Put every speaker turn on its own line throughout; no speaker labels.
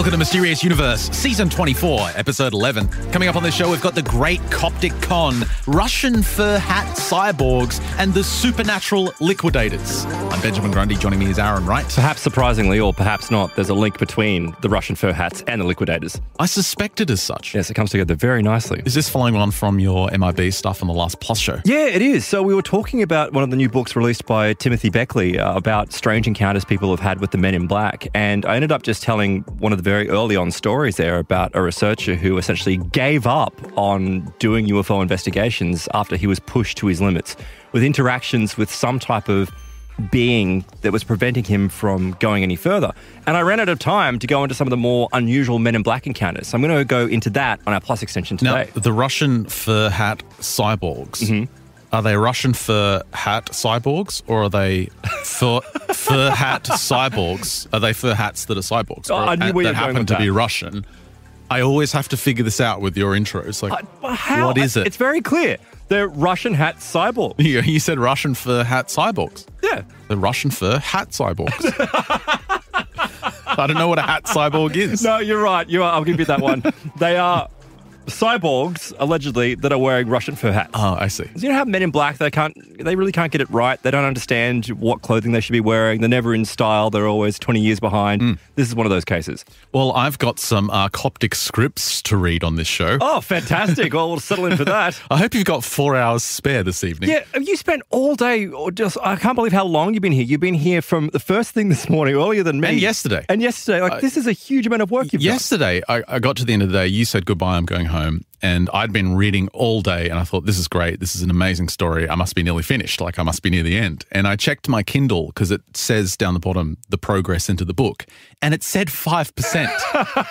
Welcome to Mysterious Universe, Season 24, Episode 11. Coming up on this show, we've got the Great Coptic Con, Russian fur hat cyborgs, and the supernatural liquidators. I'm Benjamin Grundy. Joining me is Aaron Wright.
Perhaps surprisingly, or perhaps not, there's a link between the Russian fur hats and the liquidators.
I suspected as such.
Yes, it comes together very nicely.
Is this following on from your MIB stuff on the last Plus show?
Yeah, it is. So we were talking about one of the new books released by Timothy Beckley about strange encounters people have had with the Men in Black. And I ended up just telling one of the very early on stories there about a researcher who essentially gave up on doing UFO investigations after he was pushed to his limits with interactions with some type of being that was preventing him from going any further. And I ran out of time to go into some of the more unusual Men in Black encounters. So I'm going to go into that on our Plus extension today.
Now, the Russian fur hat cyborgs, are they Russian fur hat cyborgs, or are they fur hat cyborgs? Are they fur hats that are cyborgs?
Oh, I knew where
that
you're going
happen
with
to
that.
be Russian? I always have to figure this out with your intros. Like,
How?
what is it?
It's very clear. They're Russian hat cyborgs.
You said Russian fur hat cyborgs.
Yeah.
The Russian fur hat cyborgs. I don't know what a hat cyborg is.
No, you're right. I'll give you that one. They are cyborgs, allegedly, that are wearing Russian fur hats.
Oh, I see.
You know how Men in Black, they really can't get it right. They don't understand what clothing they should be wearing. They're never in style. They're always 20 years behind. This is one of those cases.
Well, I've got some Coptic scripts to read on this show.
Oh, fantastic. Well, we'll settle in for that.
I hope you've got 4 hours spare this evening.
Yeah, you spent all day, I can't believe how long you've been here. You've been here from the first thing this morning, earlier than me.
And yesterday.
This is a huge amount of work you've done.
Yesterday, I got to the end of the day. You said goodbye, I'm going home. And I'd been reading all day and I thought, this is great. This is an amazing story. I must be nearly finished. Like, I must be near the end. And I checked my Kindle because it says down the bottom the progress into the book. And it said 5%.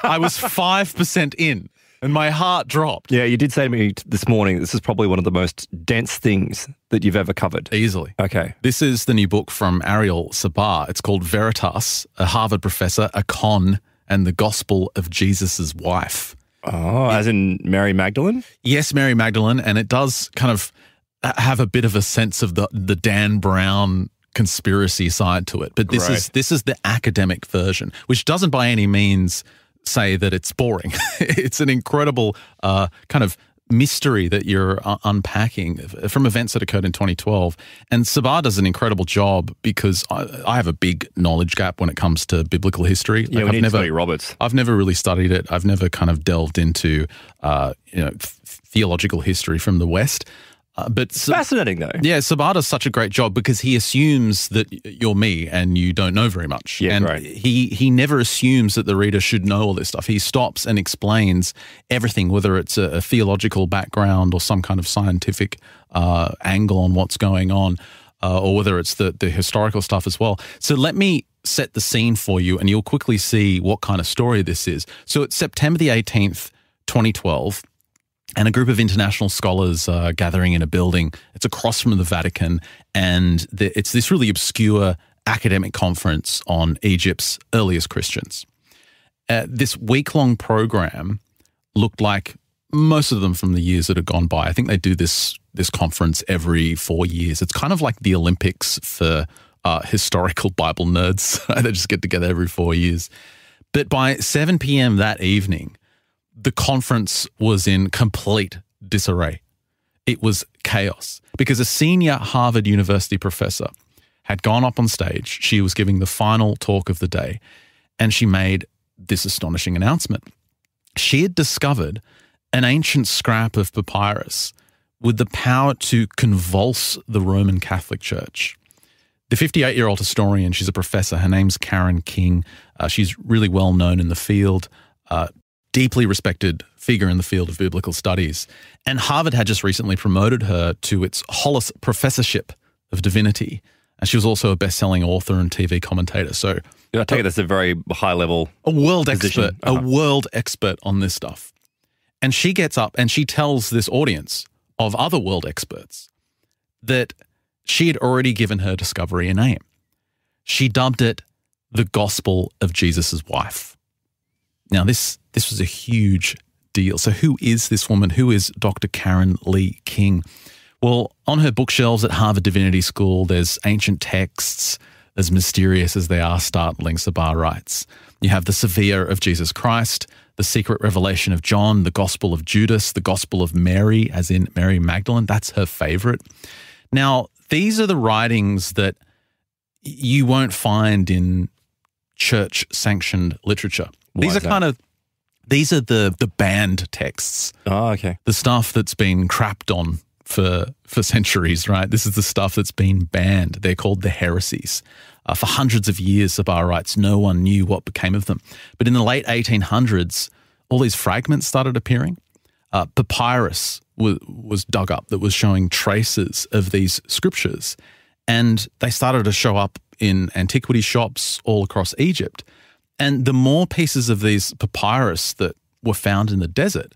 I was 5% in and my heart dropped.
Yeah, you did say to me this morning, this is probably one of the most dense things that you've ever covered.
Easily.
Okay.
This is the new book from Ariel Sabar. It's called Veritas, a Harvard professor, a con, and the Gospel of Jesus' Wife.
Oh, as in Mary Magdalene?
Yes, Mary Magdalene, and it does kind of have a bit of a sense of the Dan Brown conspiracy side to it. But this is the academic version, which doesn't by any means say that it's boring. It's an incredible kind of mystery that you're unpacking from events that occurred in 2012. And Sabar does an incredible job because I have a big knowledge gap when it comes to biblical history.
Yeah, we need to study Roberts.
I've never really studied it. I've never kind of delved into theological history from the West. But
fascinating, though.
Yeah, Sabar does such a great job because he assumes that you're me and you don't know very much.
Yeah,
and
right.
he never assumes that the reader should know all this stuff. He stops and explains everything, whether it's a theological background or some kind of scientific angle on what's going on, or whether it's the historical stuff as well. So let me set the scene for you and you'll quickly see what kind of story this is. So it's September the 18th, 2012. And a group of international scholars are gathering in a building. It's across from the Vatican, and it's this really obscure academic conference on Egypt's earliest Christians. This week-long program looked like most of them from the years that had gone by. I think they do this conference every 4 years. It's kind of like the Olympics for historical Bible nerds. They just get together every 4 years. But by 7 p.m. that evening, the conference was in complete disarray. It was chaos because a senior Harvard University professor had gone up on stage. She was giving the final talk of the day, and she made this astonishing announcement. She had discovered an ancient scrap of papyrus with the power to convulse the Roman Catholic Church. The 58-year-old historian, she's a professor. Her name's Karen King. She's really well known in the field. Deeply respected figure in the field of biblical studies. And Harvard had just recently promoted her to its Hollis Professorship of Divinity. And she was also a best-selling author and TV commentator. So
I take it that's a very high-level
world
position.
expert, a world expert on this stuff. And she gets up and she tells this audience of other world experts that she had already given her discovery a name. She dubbed it the Gospel of Jesus' Wife. Now, this was a huge deal. So who is this woman? Who is Dr. Karen Lee King? Well, on her bookshelves at Harvard Divinity School, there's ancient texts, as mysterious as they are startling, Sabar writes. You have the Severe of Jesus Christ, the Secret Revelation of John, the Gospel of Judas, the Gospel of Mary, as in Mary Magdalene. That's her favorite. Now, these are the writings that you won't find in church-sanctioned literature. These are the banned texts.
Oh, okay.
The stuff that's been crapped on for centuries, right? This is the stuff that's been banned. They're called the heresies. For hundreds of years, Sabah writes, no one knew what became of them. But in the late 1800s, all these fragments started appearing. Papyrus was dug up that was showing traces of these scriptures. And they started to show up in antiquity shops all across Egypt. And the more pieces of these papyrus that were found in the desert,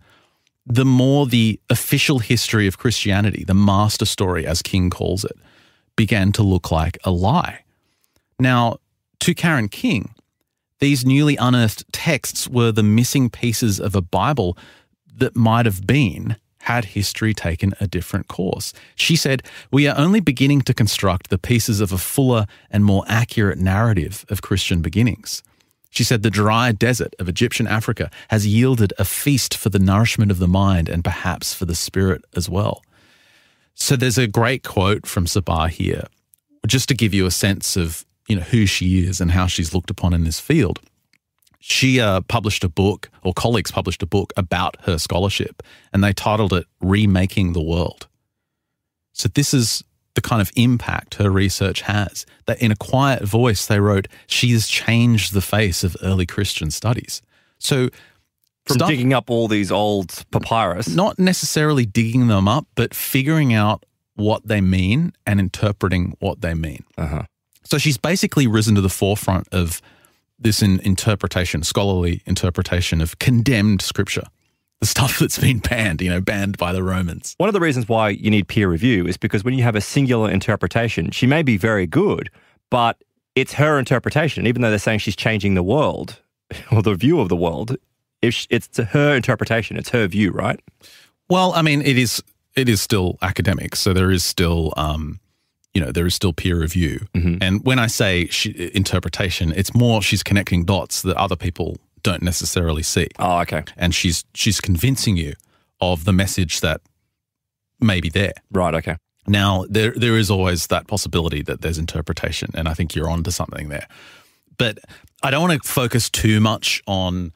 the more the official history of Christianity, the master story, as King calls it, began to look like a lie. Now, to Karen King, these newly unearthed texts were the missing pieces of a Bible that might have been had history taken a different course. She said, we are only beginning to construct the pieces of a fuller and more accurate narrative of Christian beginnings. She said the dry desert of Egyptian Africa has yielded a feast for the nourishment of the mind and perhaps for the spirit as well. So there's a great quote from Sabah here, just to give you a sense of who she is and how she's looked upon in this field. She published a book, or colleagues published a book about her scholarship, and they titled it Remaking the World. So this is the kind of impact her research has. That in a quiet voice, they wrote, she has changed the face of early Christian studies. So
from digging up all these old papyrus.
Not necessarily digging them up, but figuring out what they mean and interpreting what they mean.
Uh-huh.
So she's basically risen to the forefront of this interpretation, scholarly interpretation of condemned scripture, the stuff that's been banned, banned by the Romans.
One of the reasons why you need peer review is because when you have a singular interpretation, she may be very good, but it's her interpretation. Even though they're saying she's changing the world or the view of the world, it's her interpretation, it's her view, right?
Well, I mean, it is still academic, so there is still there is still peer review.
Mm-hmm.
And when I say interpretation, it's more she's connecting dots that other people don't necessarily see.
Oh, okay.
And she's convincing you of the message that may be there.
Right, okay.
Now, there is always that possibility that there's interpretation, and I think you're onto something there. But I don't want to focus too much on,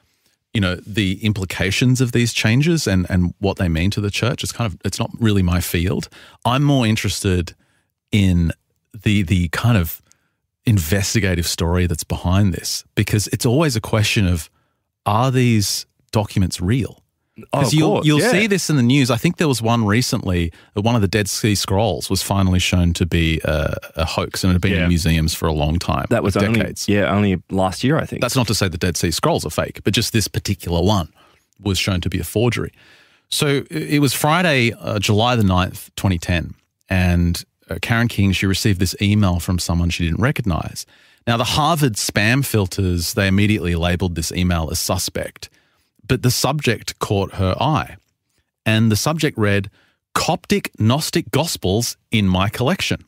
the implications of these changes and what they mean to the church. It's not really my field. I'm more interested in the kind of investigative story that's behind this, because it's always a question of, are these documents real? Because you'll see this in the news. I think there was one recently, one of the Dead Sea Scrolls was finally shown to be a hoax, and it had been in museums for a long time.
That was
decades.
only last year, I think.
That's not to say the Dead Sea Scrolls are fake, but just this particular one was shown to be a forgery. So it was Friday, July the 9th, 2010, and Karen King, she received this email from someone she didn't recognize. Now, the Harvard spam filters, they immediately labeled this email as suspect, but the subject caught her eye. And the subject read, Coptic Gnostic Gospels in my collection.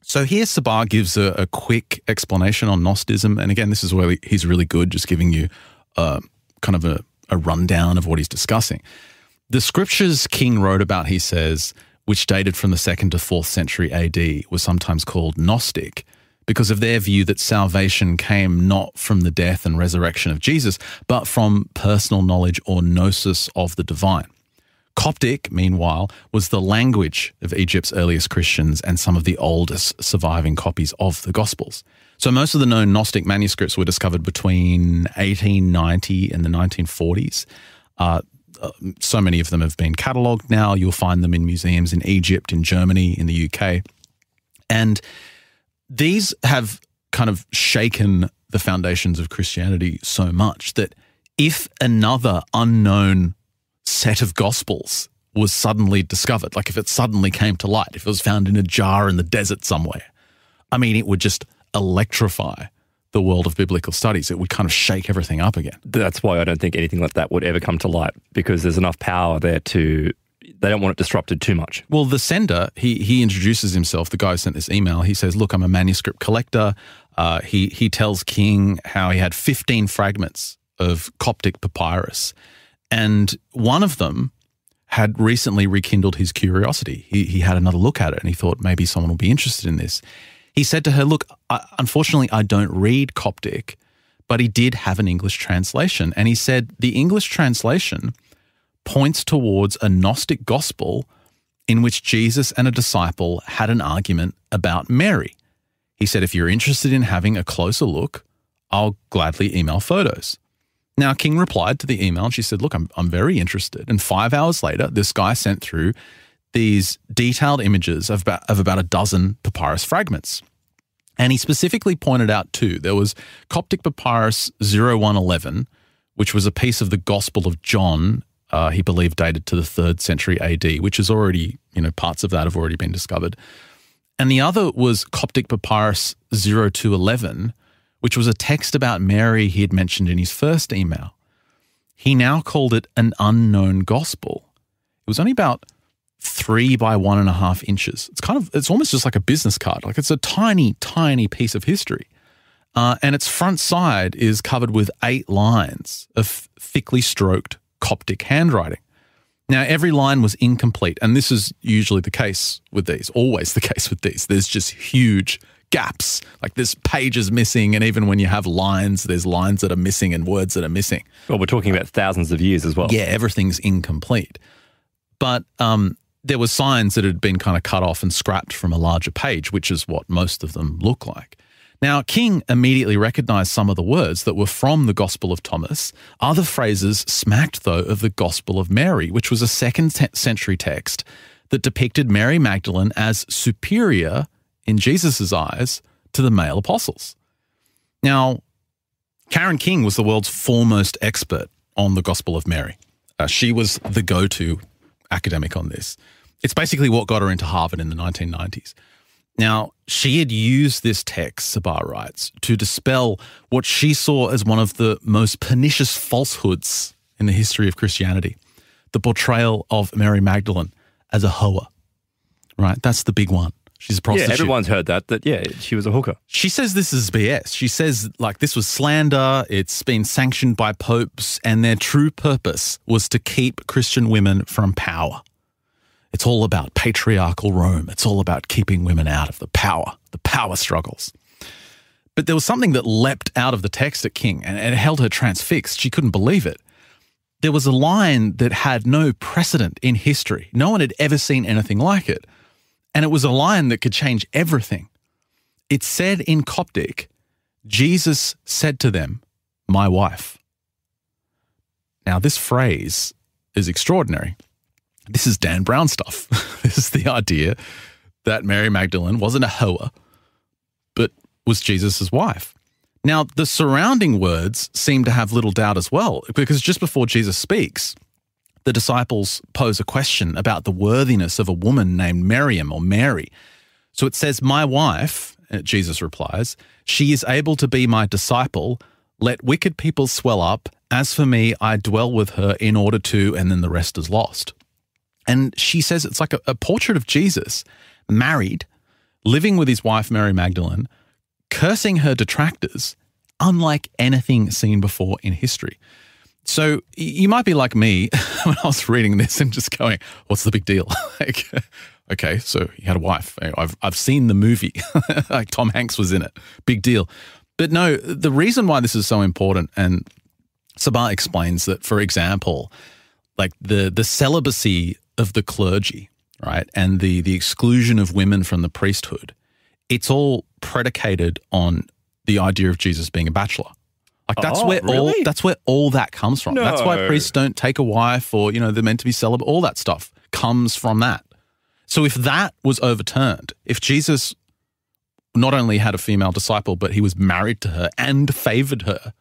So here Sabah gives a quick explanation on Gnosticism. And again, this is where he's really good, just giving you kind of a rundown of what he's discussing. The scriptures King wrote about, he says, which dated from the 2nd to 4th century AD, was sometimes called Gnostic because of their view that salvation came not from the death and resurrection of Jesus, but from personal knowledge or gnosis of the divine. Coptic, meanwhile, was the language of Egypt's earliest Christians and some of the oldest surviving copies of the Gospels. So most of the known Gnostic manuscripts were discovered between 1890 and the 1940s. So many of them have been catalogued now. You'll find them in museums in Egypt, in Germany, in the UK. And these have kind of shaken the foundations of Christianity so much that if another unknown set of Gospels was suddenly discovered, like if it suddenly came to light, if it was found in a jar in the desert somewhere, I mean, it would just electrify the world of biblical studies. It would kind of shake everything up again.
That's why I don't think anything like that would ever come to light, because there's enough power there they don't want it disrupted too much.
Well, the sender, he introduces himself, the guy who sent this email. He says, look, I'm a manuscript collector. He tells King how he had 15 fragments of Coptic papyrus, and one of them had recently rekindled his curiosity. He had another look at it and he thought maybe someone will be interested in this. He said to her, look, unfortunately, I don't read Coptic, but he did have an English translation. And he said the English translation points towards a Gnostic gospel in which Jesus and a disciple had an argument about Mary. He said, if you're interested in having a closer look, I'll gladly email photos. Now, King replied to the email and she said, look, I'm very interested. And 5 hours later, this guy sent through these detailed images of about a dozen papyrus fragments. And he specifically pointed out two. There was Coptic papyrus 0111, which was a piece of the Gospel of John, he believed dated to the 3rd century AD, which is already, parts of that have already been discovered. And the other was Coptic papyrus 0211, which was a text about Mary he had mentioned in his first email. He now called it an unknown gospel. It was only about 3 by 1.5 inches. It's almost just like a business card. Like it's a tiny, tiny piece of history. And its front side is covered with 8 lines of thickly stroked Coptic handwriting. Now, every line was incomplete, and this is usually the case with these, always the case with these. There's just huge gaps, like there's pages missing, and even when you have lines, there's lines that are missing and words that are missing.
Well, we're talking about thousands of years as well.
Yeah, everything's incomplete. But there were signs that had been kind of cut off and scrapped from a larger page, which is what most of them look like. Now, King immediately recognized some of the words that were from the Gospel of Thomas. Other phrases smacked, though, of the Gospel of Mary, which was a 2nd century text that depicted Mary Magdalene as superior in Jesus' eyes to the male apostles. Now, Karen King was the world's foremost expert on the Gospel of Mary. She was the go-to academic on this. It's basically what got her into Harvard in the 1990s. Now, she had used this text, Sabah writes, to dispel what she saw as one of the most pernicious falsehoods in the history of Christianity, the portrayal of Mary Magdalene as a hoe. Right? That's the big one. She's a prostitute.
Yeah, everyone's heard that she was a hooker.
She says this is BS. She says, this was slander, it's been sanctioned by popes, and their true purpose was to keep Christian women from power. It's all about patriarchal Rome. It's all about keeping women out of the power struggles. But there was something that leapt out of the text at King, and it held her transfixed. She couldn't believe it. There was a line that had no precedent in history. No one had ever seen anything like it. And it was a line that could change everything. It said in Coptic, Jesus said to them, my wife. Now, this phrase is extraordinary. This is Dan Brown stuff. This is the idea that Mary Magdalene wasn't a hoe, but was Jesus' wife. Now, the surrounding words seem to have little doubt as well, because just before Jesus speaks, the disciples pose a question about the worthiness of a woman named Miriam or Mary. So it says, my wife, Jesus replies, she is able to be my disciple. Let wicked people swell up. As for me, I dwell with her in order to, and then the rest is lost. And she says it's like a portrait of Jesus, married, living with his wife, Mary Magdalene, cursing her detractors, unlike anything seen before in history. So you might be like me when I was reading this and just going, what's the big deal? Okay, so he had a wife. I've seen the movie. Like Tom Hanks was in it. Big deal. But no, the reason why this is so important, and Sabah explains that, for example, like the celibacy of the clergy, right, and the exclusion of women from the priesthood, it's all predicated on the idea of Jesus being a bachelor. Like that's where all that comes from. No. That's why priests don't take a wife, or they're meant to be celibate. All that stuff comes from that. So if that was overturned, if Jesus not only had a female disciple, but he was married to her and favored her,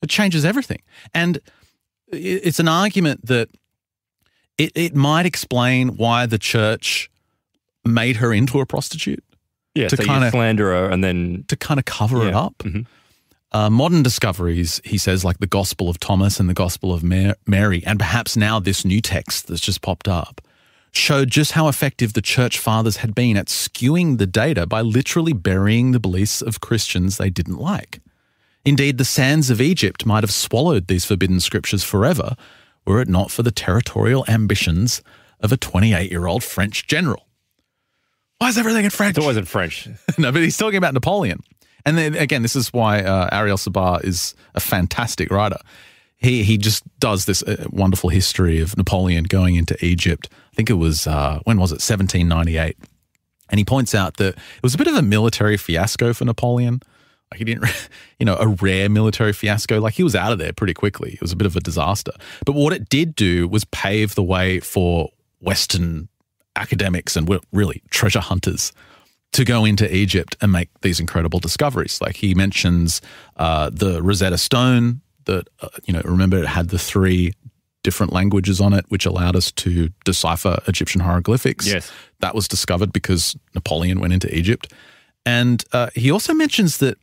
it changes everything. And it's an argument that it might explain why the church made her into a prostitute.
Yeah, to kind of slander her and then
to kind of cover it up. Mm-hmm. Modern discoveries, he says, like the Gospel of Thomas and the Gospel of Mary, and perhaps now this new text that's just popped up, showed just how effective the church fathers had been at skewing the data by literally burying the beliefs of Christians they didn't like. Indeed, the sands of Egypt might have swallowed these forbidden scriptures forever were it not for the territorial ambitions of a 28-year-old French general. Why is everything in French?
It's always in French.
No, but he's talking about Napoleon. And then, again, this is why Ariel Sabar is a fantastic writer. He just does this wonderful history of Napoleon going into Egypt. I think it was, when was it? 1798. And he points out that it was a bit of a military fiasco for Napoleon. Like he didn't, a rare military fiasco. Like he was out of there pretty quickly. It was a bit of a disaster. But what it did do was pave the way for Western academics and really treasure hunters to go into Egypt and make these incredible discoveries. Like he mentions the Rosetta Stone that, remember it had the 3 different languages on it, which allowed us to decipher Egyptian hieroglyphics.
Yes.
That was discovered because Napoleon went into Egypt. And he also mentions that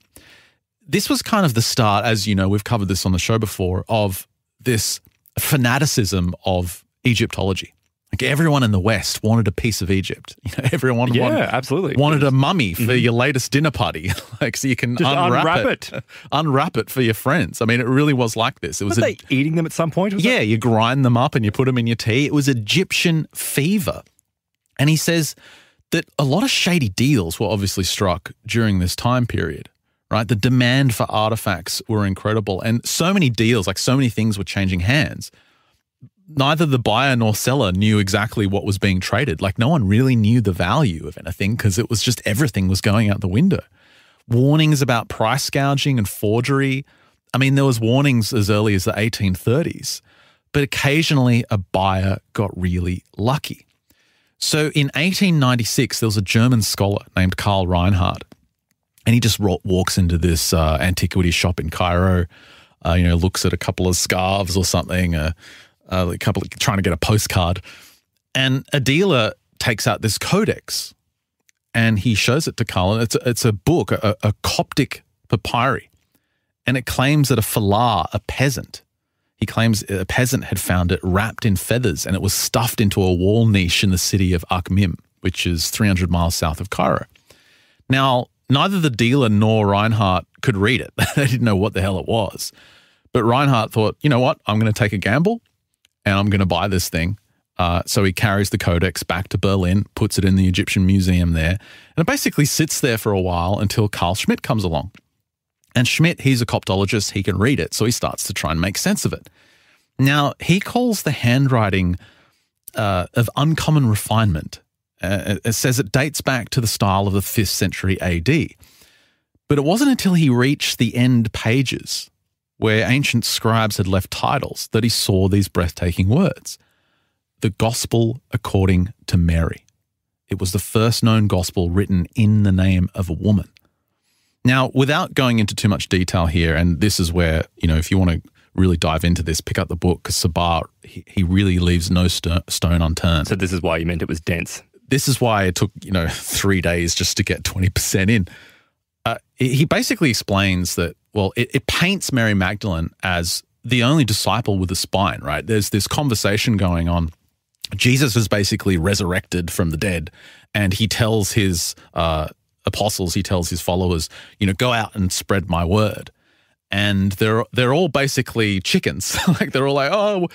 this was kind of the start, as you know, we've covered this on the show before, of this fanaticism of Egyptology. Like everyone in the West wanted a piece of Egypt. Everyone
absolutely
wanted a mummy for your latest dinner party, like so you can
just
unwrap it for your friends. I mean, it really was like this. It was
they eating them at some point?
You grind them up and you put them in your tea. It was Egyptian fever. And he says that a lot of shady deals were obviously struck during this time period, right? The demand for artifacts were incredible. And so many deals, like so many things were changing hands. Neither the buyer nor seller knew exactly what was being traded. Like no one really knew the value of anything because it was just everything was going out the window. Warnings about price gouging and forgery. I mean, there was warnings as early as the 1830s, but occasionally a buyer got really lucky. So in 1896, there was a German scholar named Karl Reinhardt, and he just walks into this antiquity shop in Cairo, looks at a couple of scarves or something, a couple of, trying to get a postcard, and a dealer takes out this codex and he shows it to Karl. It's a book, a Coptic papyri, and it claims that a fallah, a peasant, he claims a peasant had found it wrapped in feathers and it was stuffed into a wall niche in the city of Akhmim, which is 300 miles south of Cairo. Now, neither the dealer nor Reinhardt could read it. They didn't know what the hell it was. But Reinhardt thought, you know what, I'm going to take a gamble and I'm going to buy this thing. So he carries the codex back to Berlin, puts it in the Egyptian museum there, and it basically sits there for a while until Carl Schmidt comes along. And Schmidt, he's a Coptologist, he can read it, so he starts to try and make sense of it. Now, he calls the handwriting of uncommon refinement. It says it dates back to the style of the 5th century AD. But it wasn't until he reached the end pages, where ancient scribes had left titles, that he saw these breathtaking words. The Gospel according to Mary. It was the first known gospel written in the name of a woman. Now, without going into too much detail here, and this is where, if you want to really dive into this, pick up the book, because Sabar, he really leaves no stone unturned.
So this is why you meant it was dense.
This is why it took, 3 days just to get 20% in. He basically explains that, well, it paints Mary Magdalene as the only disciple with a spine, right? There's this conversation going on. Jesus is basically resurrected from the dead, and he tells his apostles, he tells his followers, go out and spread my word. And they're all basically chickens. Like they're all like, oh,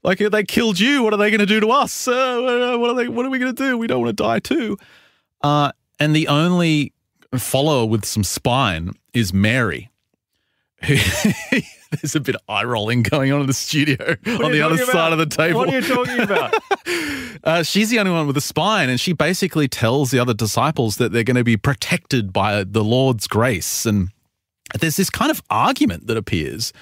like they killed you. What are they going to do to us? What are we going to do? We don't want to die too. And the only follower with some spine is Mary. There's a bit of eye rolling going on in the studio on the other side of the table.
What are you talking about?
She's the only one with a spine, and she basically tells the other disciples that they're going to be protected by the Lord's grace. And there's this kind of argument that appears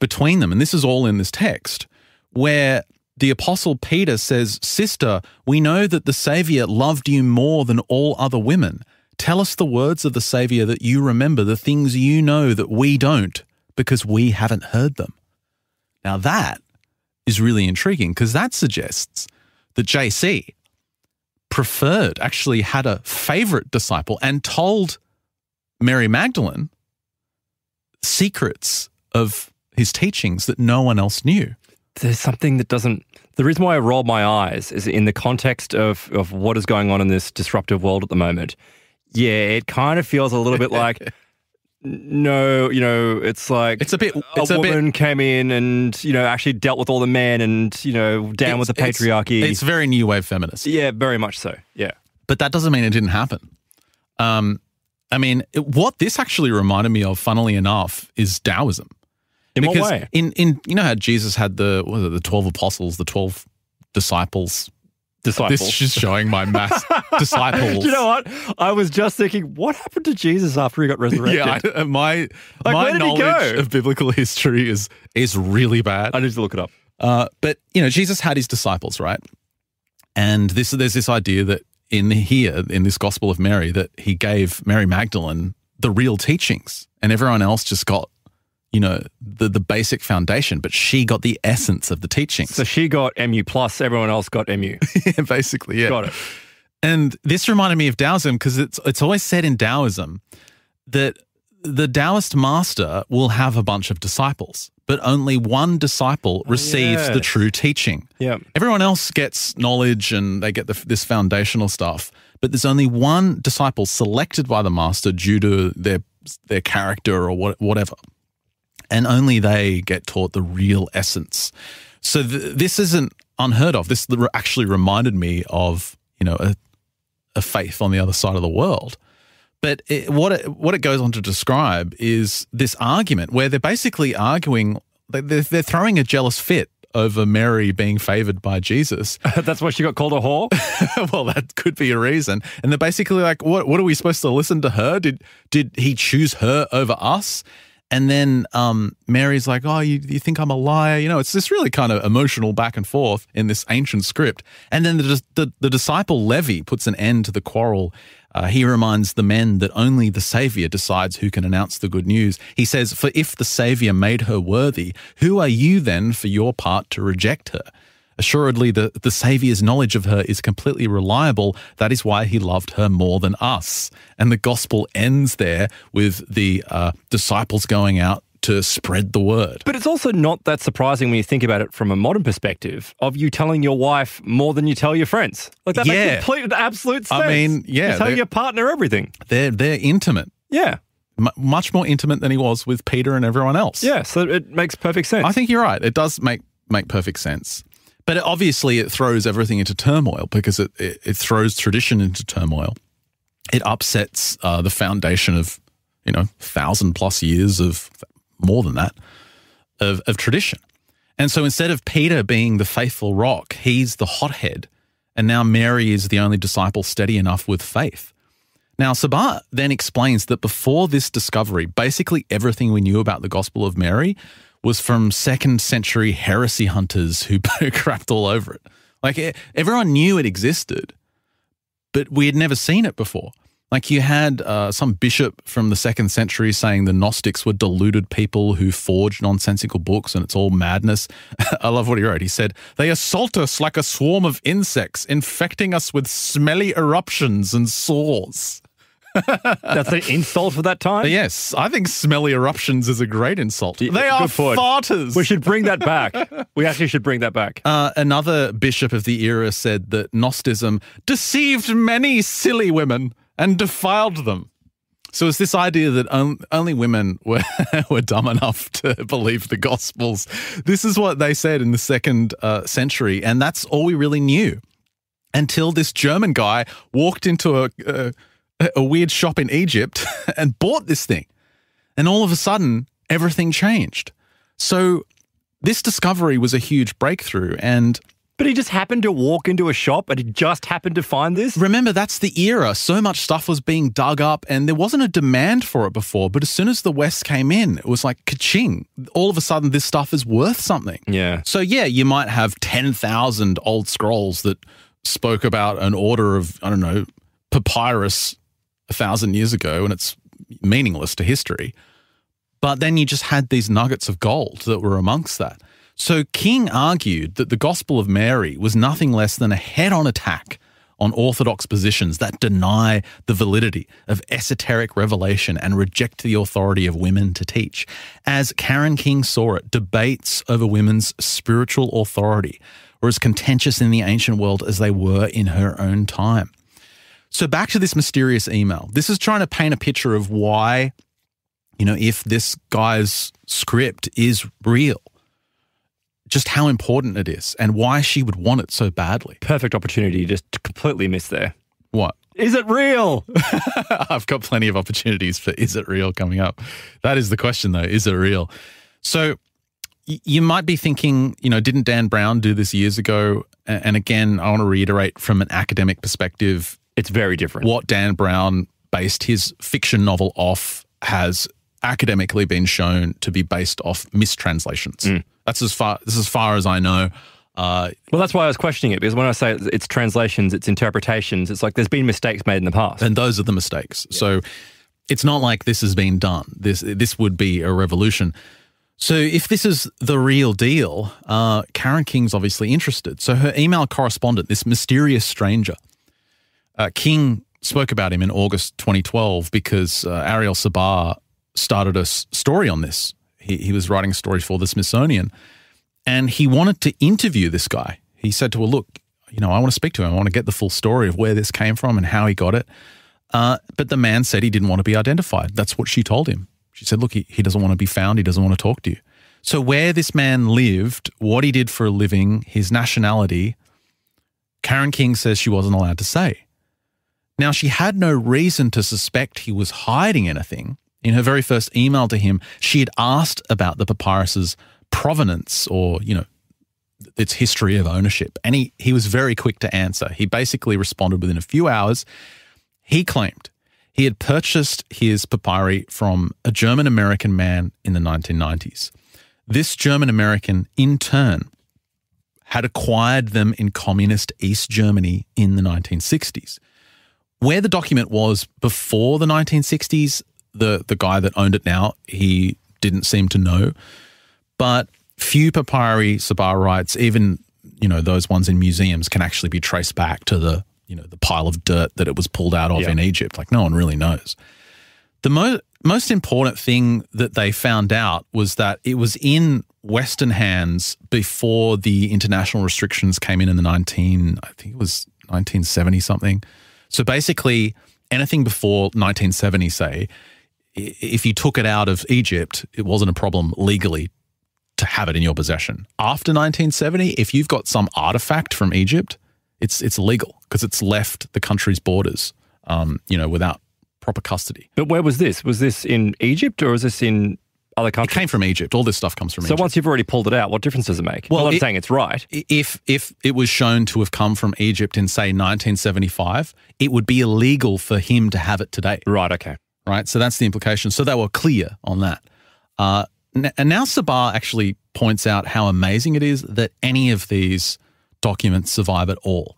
between them, and this is all in this text, where the Apostle Peter says, "Sister, we know that the Savior loved you more than all other women. Tell us the words of the Savior that you remember, the things you know that we don't, because we haven't heard them." Now that is really intriguing, because that suggests that JC actually had a favorite disciple and told Mary Magdalene secrets of his teachings that no one else knew.
there's something that doesn't... The reason why I roll my eyes is in the context of what is going on in this disruptive world at the moment. Yeah, it kind of feels a little bit like... No, it's like a woman came in and, actually dealt with all the men and, down with the patriarchy.
It's very new wave feminist.
Yeah, very much so, yeah. But
that doesn't mean it didn't happen. What this actually reminded me of, funnily enough, is Taoism.
In what way?
In how Jesus had the 12 apostles, the 12 disciples. This is just showing my mass disciples.
Do you know what? I was just thinking, what happened to Jesus after he got resurrected?
Yeah, my knowledge of biblical history is really bad.
I need to look it up.
But Jesus had his disciples, right? And there's this idea that in this Gospel of Mary, that he gave Mary Magdalene the real teachings, and everyone else just got the basic foundation, but she got the essence of the teachings.
So she got MU plus, everyone else got MU.
Yeah, basically, yeah.
Got it.
And this reminded me of Taoism because it's always said in Taoism that the Taoist master will have a bunch of disciples, but only one disciple receives the true teaching.
Yeah.
Everyone else gets knowledge and they get this foundational stuff, but there's only one disciple selected by the master due to their character or whatever. And only they get taught the real essence. So this isn't unheard of. This actually reminded me of, a faith on the other side of the world. But what it goes on to describe is this argument where they're basically arguing, they're throwing a jealous fit over Mary being favored by Jesus.
That's why she got called a whore?
Well, that could be a reason. And they're basically like, what are we supposed to listen to her? Did he choose her over us? And then Mary's like, oh, you think I'm a liar? It's this really kind of emotional back and forth in this ancient script. And then the disciple Levi puts an end to the quarrel. He reminds the men that only the Savior decides who can announce the good news. He says, for if the Savior made her worthy, who are you then for your part to reject her? Assuredly, the Saviour's knowledge of her is completely reliable. That is why he loved her more than us. And the gospel ends there with the disciples going out to spread the word.
But it's also not that surprising when you think about it from a modern perspective of you telling your wife more than you tell your friends. Like that makes complete and absolute sense.
I mean, yeah.
You tell your partner everything.
They're intimate.
Yeah.
Much more intimate than he was with Peter and everyone else.
Yeah, so it makes perfect sense.
I think you're right. It does make perfect sense. But obviously it throws everything into turmoil because it throws tradition into turmoil. It upsets the foundation of, 1,000+ years of more than that of tradition. And so instead of Peter being the faithful rock, he's the hothead. And now Mary is the only disciple steady enough with faith. Now, Sabat then explains that before this discovery, basically everything we knew about the Gospel of Mary was from 2nd century heresy hunters who crapped all over it. Like everyone knew it existed, but we had never seen it before. Like you had some bishop from the 2nd century saying the Gnostics were deluded people who forged nonsensical books and it's all madness. I love what he wrote. He said, they assault us like a swarm of insects, infecting us with smelly eruptions and sores.
That's an insult for that time?
Yes, I think smelly eruptions is a great insult. They are farters.
We should bring that back. We actually should bring that back.
Another bishop of the era said that Gnosticism deceived many silly women and defiled them. So it's this idea that only women were dumb enough to believe the Gospels. This is what they said in the 2nd century, and that's all we really knew until this German guy walked into a weird shop in Egypt and bought this thing. And all of a sudden, everything changed. So this discovery was a huge breakthrough.
But he just happened to walk into a shop and he just happened to find this?
Remember, that's the era. So much stuff was being dug up and there wasn't a demand for it before. But as soon as the West came in, it was like ka-ching. All of a sudden, this stuff is worth something.
Yeah.
So yeah, you might have 10,000 old scrolls that spoke about an order of, I don't know, papyrus 1,000 years ago, and it's meaningless to history. But then you just had these nuggets of gold that were amongst that. So King argued that the Gospel of Mary was nothing less than a head-on attack on orthodox positions that deny the validity of esoteric revelation and reject the authority of women to teach. As Karen King saw it, debates over women's spiritual authority were as contentious in the ancient world as they were in her own time. So back to this mysterious email. This is trying to paint a picture of why, if this guy's script is real, just how important it is and why she would want it so badly.
Perfect opportunity just to completely miss there.
What?
Is it real?
I've got plenty of opportunities for is it real coming up. That is the question, though. Is it real? So you might be thinking, didn't Dan Brown do this years ago? And again, I want to reiterate from an academic perspective,
it's very different.
What Dan Brown based his fiction novel off has academically been shown to be based off mistranslations. That's as far as I know.
Well, that's why I was questioning it, because when I say it's translations, it's interpretations, it's like there's been mistakes made in the past.
And those are the mistakes. Yeah. So it's not like this has been done. This would be a revolution. So if this is the real deal, Karen King's obviously interested. So her email correspondent, this mysterious stranger, King spoke about him in August 2012 because Ariel Sabar started a story on this. He was writing a story for the Smithsonian, and he wanted to interview this guy. He said to her, look, I want to speak to him. I want to get the full story of where this came from and how he got it. But the man said he didn't want to be identified. That's what she told him. She said, look, he doesn't want to be found. He doesn't want to talk to you. So where this man lived, what he did for a living, his nationality, Karen King says she wasn't allowed to say. Now, she had no reason to suspect he was hiding anything. In her very first email to him, she had asked about the papyrus's provenance or, its history of ownership. And he was very quick to answer. He basically responded within a few hours. He claimed he had purchased his papyri from a German-American man in the 1990s. This German-American, in turn, had acquired them in communist East Germany in the 1960s. Where the document was before the 1960s, the guy that owned it now, he didn't seem to know. But few papyri, Sabar writes, even, those ones in museums can actually be traced back to the pile of dirt that it was pulled out of in Egypt. Like no one really knows. The most important thing that they found out was that it was in Western hands before the international restrictions came in the 1970 something. So basically anything before 1970, say, if you took it out of Egypt, it wasn't a problem legally to have it in your possession. After 1970, if you've got some artifact from Egypt, it's illegal because it's left the country's borders, without proper custody.
But where was this? Was this in Egypt or was this in other countries?
It came from Egypt. All this stuff comes from Egypt.
So once you've already pulled it out, what difference does it make? Well, I'm saying it's right.
If it was shown to have come from Egypt in, say, 1975, it would be illegal for him to have it today.
Right, okay.
Right, so that's the implication. So they were clear on that. And now Sabar actually points out how amazing it is that any of these documents survive at all.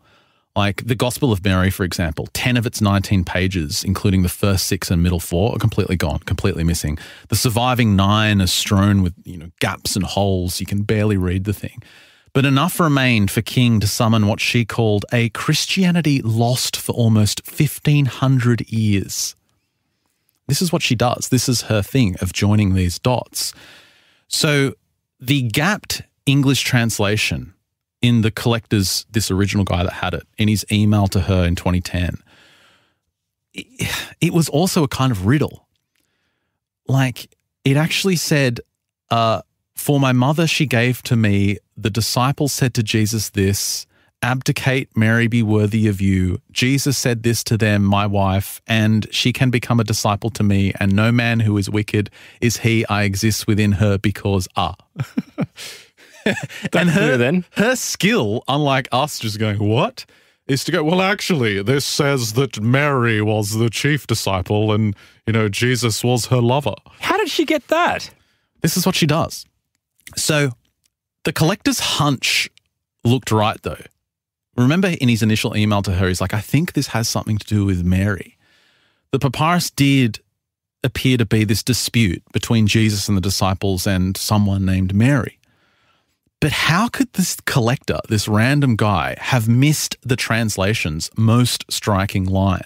Like the Gospel of Mary, for example, 10 of its 19 pages, including the first 6 and middle 4, are completely gone, completely missing. The surviving 9 are strewn with, gaps and holes. You can barely read the thing. But enough remained for King to summon what she called a Christianity lost for almost 1,500 years. This is what she does. This is her thing of joining these dots. So the gapped English translation in the collector's, this original guy that had it, in his email to her in 2010, it was also a kind of riddle. Like it actually said, for my mother she gave to me, the disciples said to Jesus this, abdicate, Mary be worthy of you. Jesus said this to them, my wife, and she can become a disciple to me, and no man who is wicked is he. I exist within her because and her skill, unlike us just going, what? Is to go, well, actually, this says that Mary was the chief disciple and, Jesus was her lover.
How did she get that?
This is what she does. So the collector's hunch looked right, though. Remember in his initial email to her, he's like, I think this has something to do with Mary. The papyrus did appear to be this dispute between Jesus and the disciples and someone named Mary. But how could this collector, this random guy, have missed the translation's most striking line?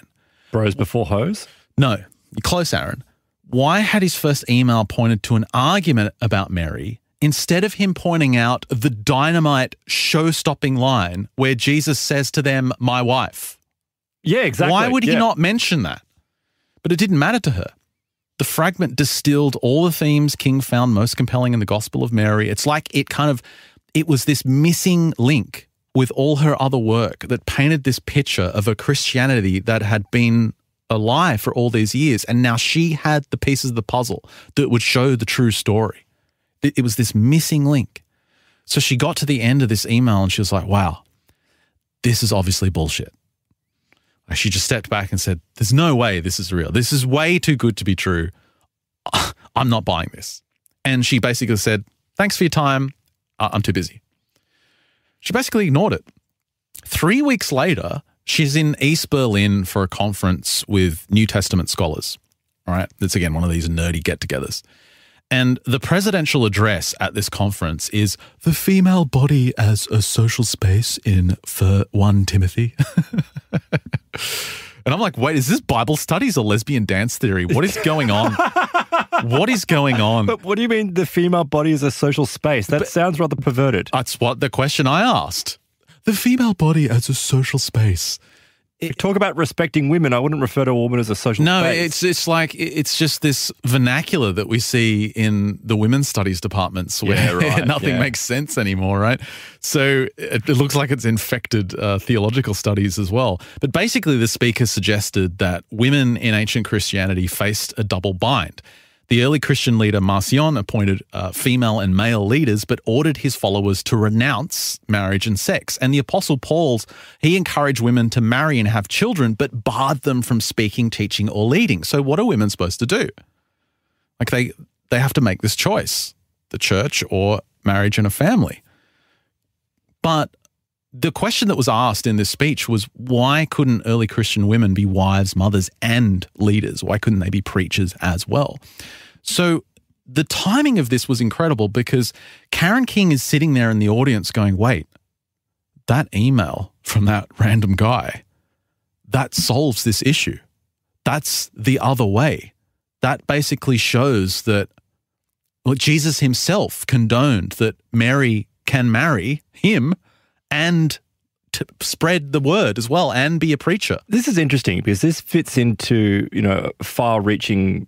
Bros before hoes?
No. You're close, Aaron. Why had his first email pointed to an argument about Mary instead of him pointing out the dynamite show-stopping line where Jesus says to them, my wife?
Yeah, exactly.
Why would he not mention that? But it didn't matter to her. The fragment distilled all the themes King found most compelling in the Gospel of Mary. It's like it was this missing link with all her other work that painted this picture of a Christianity that had been a lie for all these years. And now she had the pieces of the puzzle that would show the true story. It was this missing link. So she got to the end of this email and she was like, wow, this is obviously bullshit. She just stepped back and said, there's no way this is real. This is way too good to be true. I'm not buying this. And she basically said, thanks for your time. I'm too busy. She basically ignored it. 3 weeks later, she's in East Berlin for a conference with New Testament scholars. All right. It's, again, one of these nerdy get-togethers. And the presidential address at this conference is the female body as a social space in 1 Timothy. And I'm like, wait, is this Bible studies or lesbian dance theory? What is going on? What is going on?
But what do you mean the female body is a social space? That sounds rather perverted.
That's what the question I asked. The female body as a social space.
Talk about respecting women. I wouldn't refer to a woman as a social space.
No, it's like, it's just this vernacular that we see in the women's studies departments where nothing makes sense anymore, right? So it looks like it's infected theological studies as well. But basically the speaker suggested that women in ancient Christianity faced a double bind. The early Christian leader Marcion appointed female and male leaders, but ordered his followers to renounce marriage and sex. And the Apostle he encouraged women to marry and have children, but barred them from speaking, teaching, or leading. So what are women supposed to do? Like they have to make this choice, the church or marriage and a family. But the question that was asked in this speech was, why couldn't early Christian women be wives, mothers, and leaders? Why couldn't they be preachers as well? So the timing of this was incredible because Karen King is sitting there in the audience going, wait, that email from that random guy, that solves this issue. That's the other way. That basically shows that Jesus himself condoned that Mary can marry him and to spread the word as well and be a preacher.
This is interesting because this fits into, far-reaching,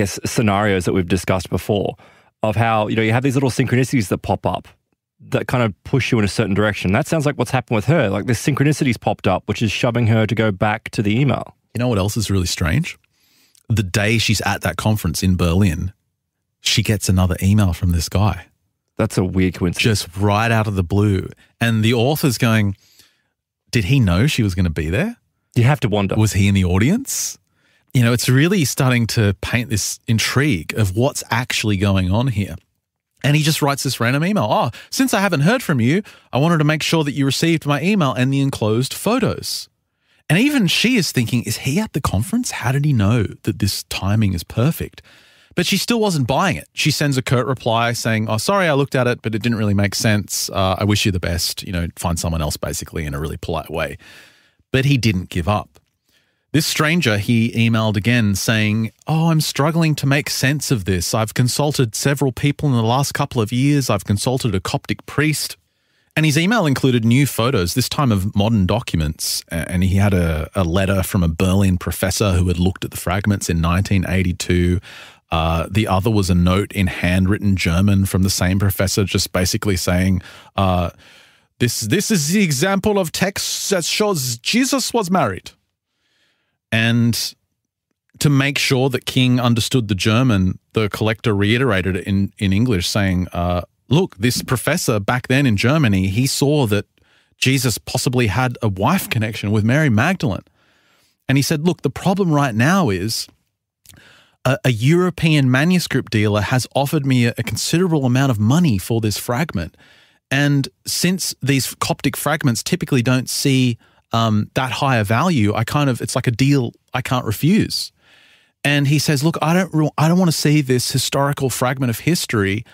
scenarios that we've discussed before of how, you have these little synchronicities that pop up that kind of push you in a certain direction. That sounds like what's happened with her. Like this synchronicity's popped up, which is shoving her to go back to the email.
You know what else is really strange? The day she's at that conference in Berlin, she gets another email from this guy.
That's a weird coincidence.
Just right out of the blue. And the author's going, did he know she was going to be there?
You have to wonder.
Was he in the audience? It's really starting to paint this intrigue of what's actually going on here. And he just writes this random email. Oh, since I haven't heard from you, I wanted to make sure that you received my email and the enclosed photos. And even she is thinking, is he at the conference? How did he know that this timing is perfect? But she still wasn't buying it. She sends a curt reply saying, oh, sorry, I looked at it, but it didn't really make sense. I wish you the best, find someone else basically in a really polite way. But he didn't give up. This stranger, he emailed again saying, oh, I'm struggling to make sense of this. I've consulted several people in the last couple of years. I've consulted a Coptic priest. And his email included new photos, this time of modern documents. And he had a letter from a Berlin professor who had looked at the fragments in 1982. The other was a note in handwritten German from the same professor, just basically saying, this is the example of text that shows Jesus was married. And to make sure that King understood the German, the collector reiterated it in English saying, look, this professor back then in Germany, he saw that Jesus possibly had a wife connection with Mary Magdalene. And he said, look, the problem right now is a European manuscript dealer has offered me a considerable amount of money for this fragment. And since these Coptic fragments typically don't see that higher value, it's like a deal I can't refuse. And he says, look, I don't want to see this historical fragment of history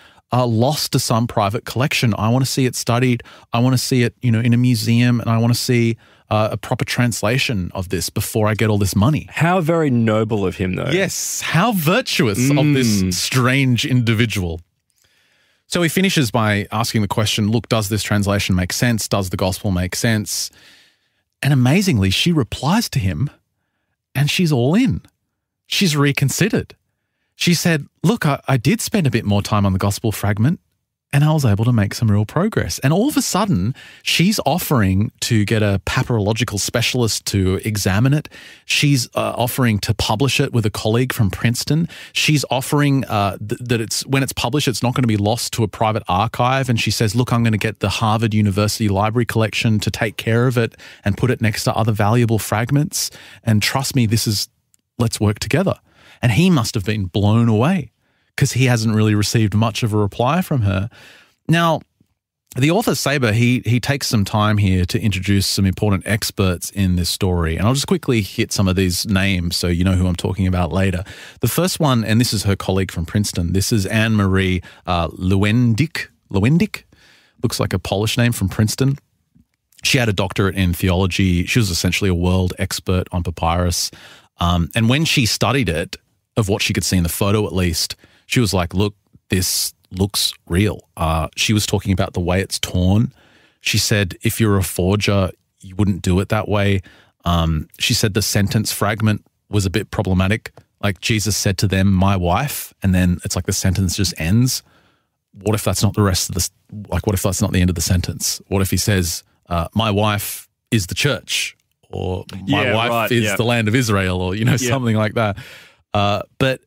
lost to some private collection. I want to see it studied. I want to see it, in a museum, and I want to see a proper translation of this before I get all this money.
How very noble of him, though.
Yes, how virtuous of this strange individual. So he finishes by asking the question, look, does this translation make sense? Does the gospel make sense? And amazingly, she replies to him, and she's all in. She's reconsidered. She said, look, I did spend a bit more time on the gospel fragment, and I was able to make some real progress. And all of a sudden, she's offering to get a papyrological specialist to examine it. She's offering to publish it with a colleague from Princeton. She's offering that when it's published, it's not going to be lost to a private archive. And she says, look, I'm going to get the Harvard University Library collection to take care of it and put it next to other valuable fragments. And trust me, let's work together. And he must have been blown away, because he hasn't really received much of a reply from her. Now, the author Saber, he takes some time here to introduce some important experts in this story. And I'll just quickly hit some of these names so you know who I'm talking about later. The first one, and this is her colleague from Princeton, this is Anne-Marie Lewendik. Looks like a Polish name, from Princeton. She had a doctorate in theology. She was essentially a world expert on papyrus. And when she studied it, of what she could see in the photo at least, she was like, look, this looks real. She was talking about the way it's torn. She said, if you're a forger, you wouldn't do it that way. She said the sentence fragment was a bit problematic. Like Jesus said to them, my wife, and then it's like the sentence just ends. What if that's not the rest of this? Like, what if that's not the end of the sentence? What if he says, my wife is the church, or my wife is the land of Israel, or, something like that. But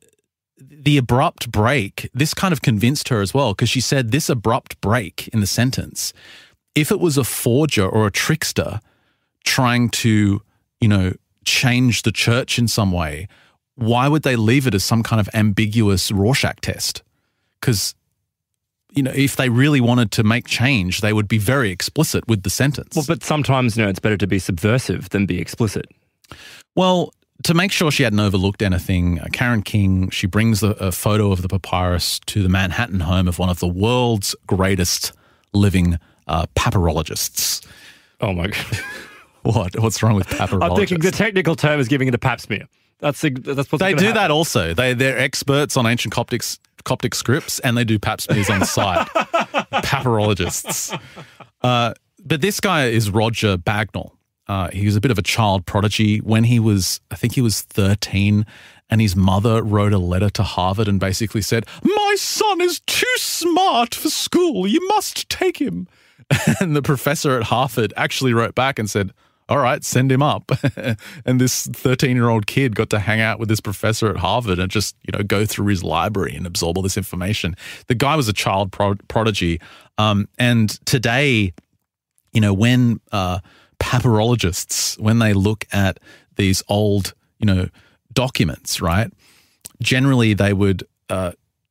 the abrupt break, this kind of convinced her as well, because she said this abrupt break in the sentence, if it was a forger or a trickster trying to, change the church in some way, why would they leave it as some kind of ambiguous Rorschach test? Because, if they really wanted to make change, they would be very explicit with the sentence.
Well, but sometimes, it's better to be subversive than be explicit.
Well, to make sure she hadn't overlooked anything, Karen King, she brings a photo of the papyrus to the Manhattan home of one of the world's greatest living papyrologists.
Oh, my God.
What's wrong with papyrologists?
I'm thinking the technical term is giving it a pap smear. That's what's
They do that also. They're experts on ancient Coptic scripts, and they do pap smears on the side. Papyrologists. But this guy is Roger Bagnall. He was a bit of a child prodigy. When I think he was 13, and his mother wrote a letter to Harvard and basically said, my son is too smart for school. You must take him. And the professor at Harvard actually wrote back and said, all right, send him up. And this 13-year-old kid got to hang out with this professor at Harvard and just, go through his library and absorb all this information. The guy was a child prodigy. And today, when papyrologists, when they look at these old, documents, right, generally they would,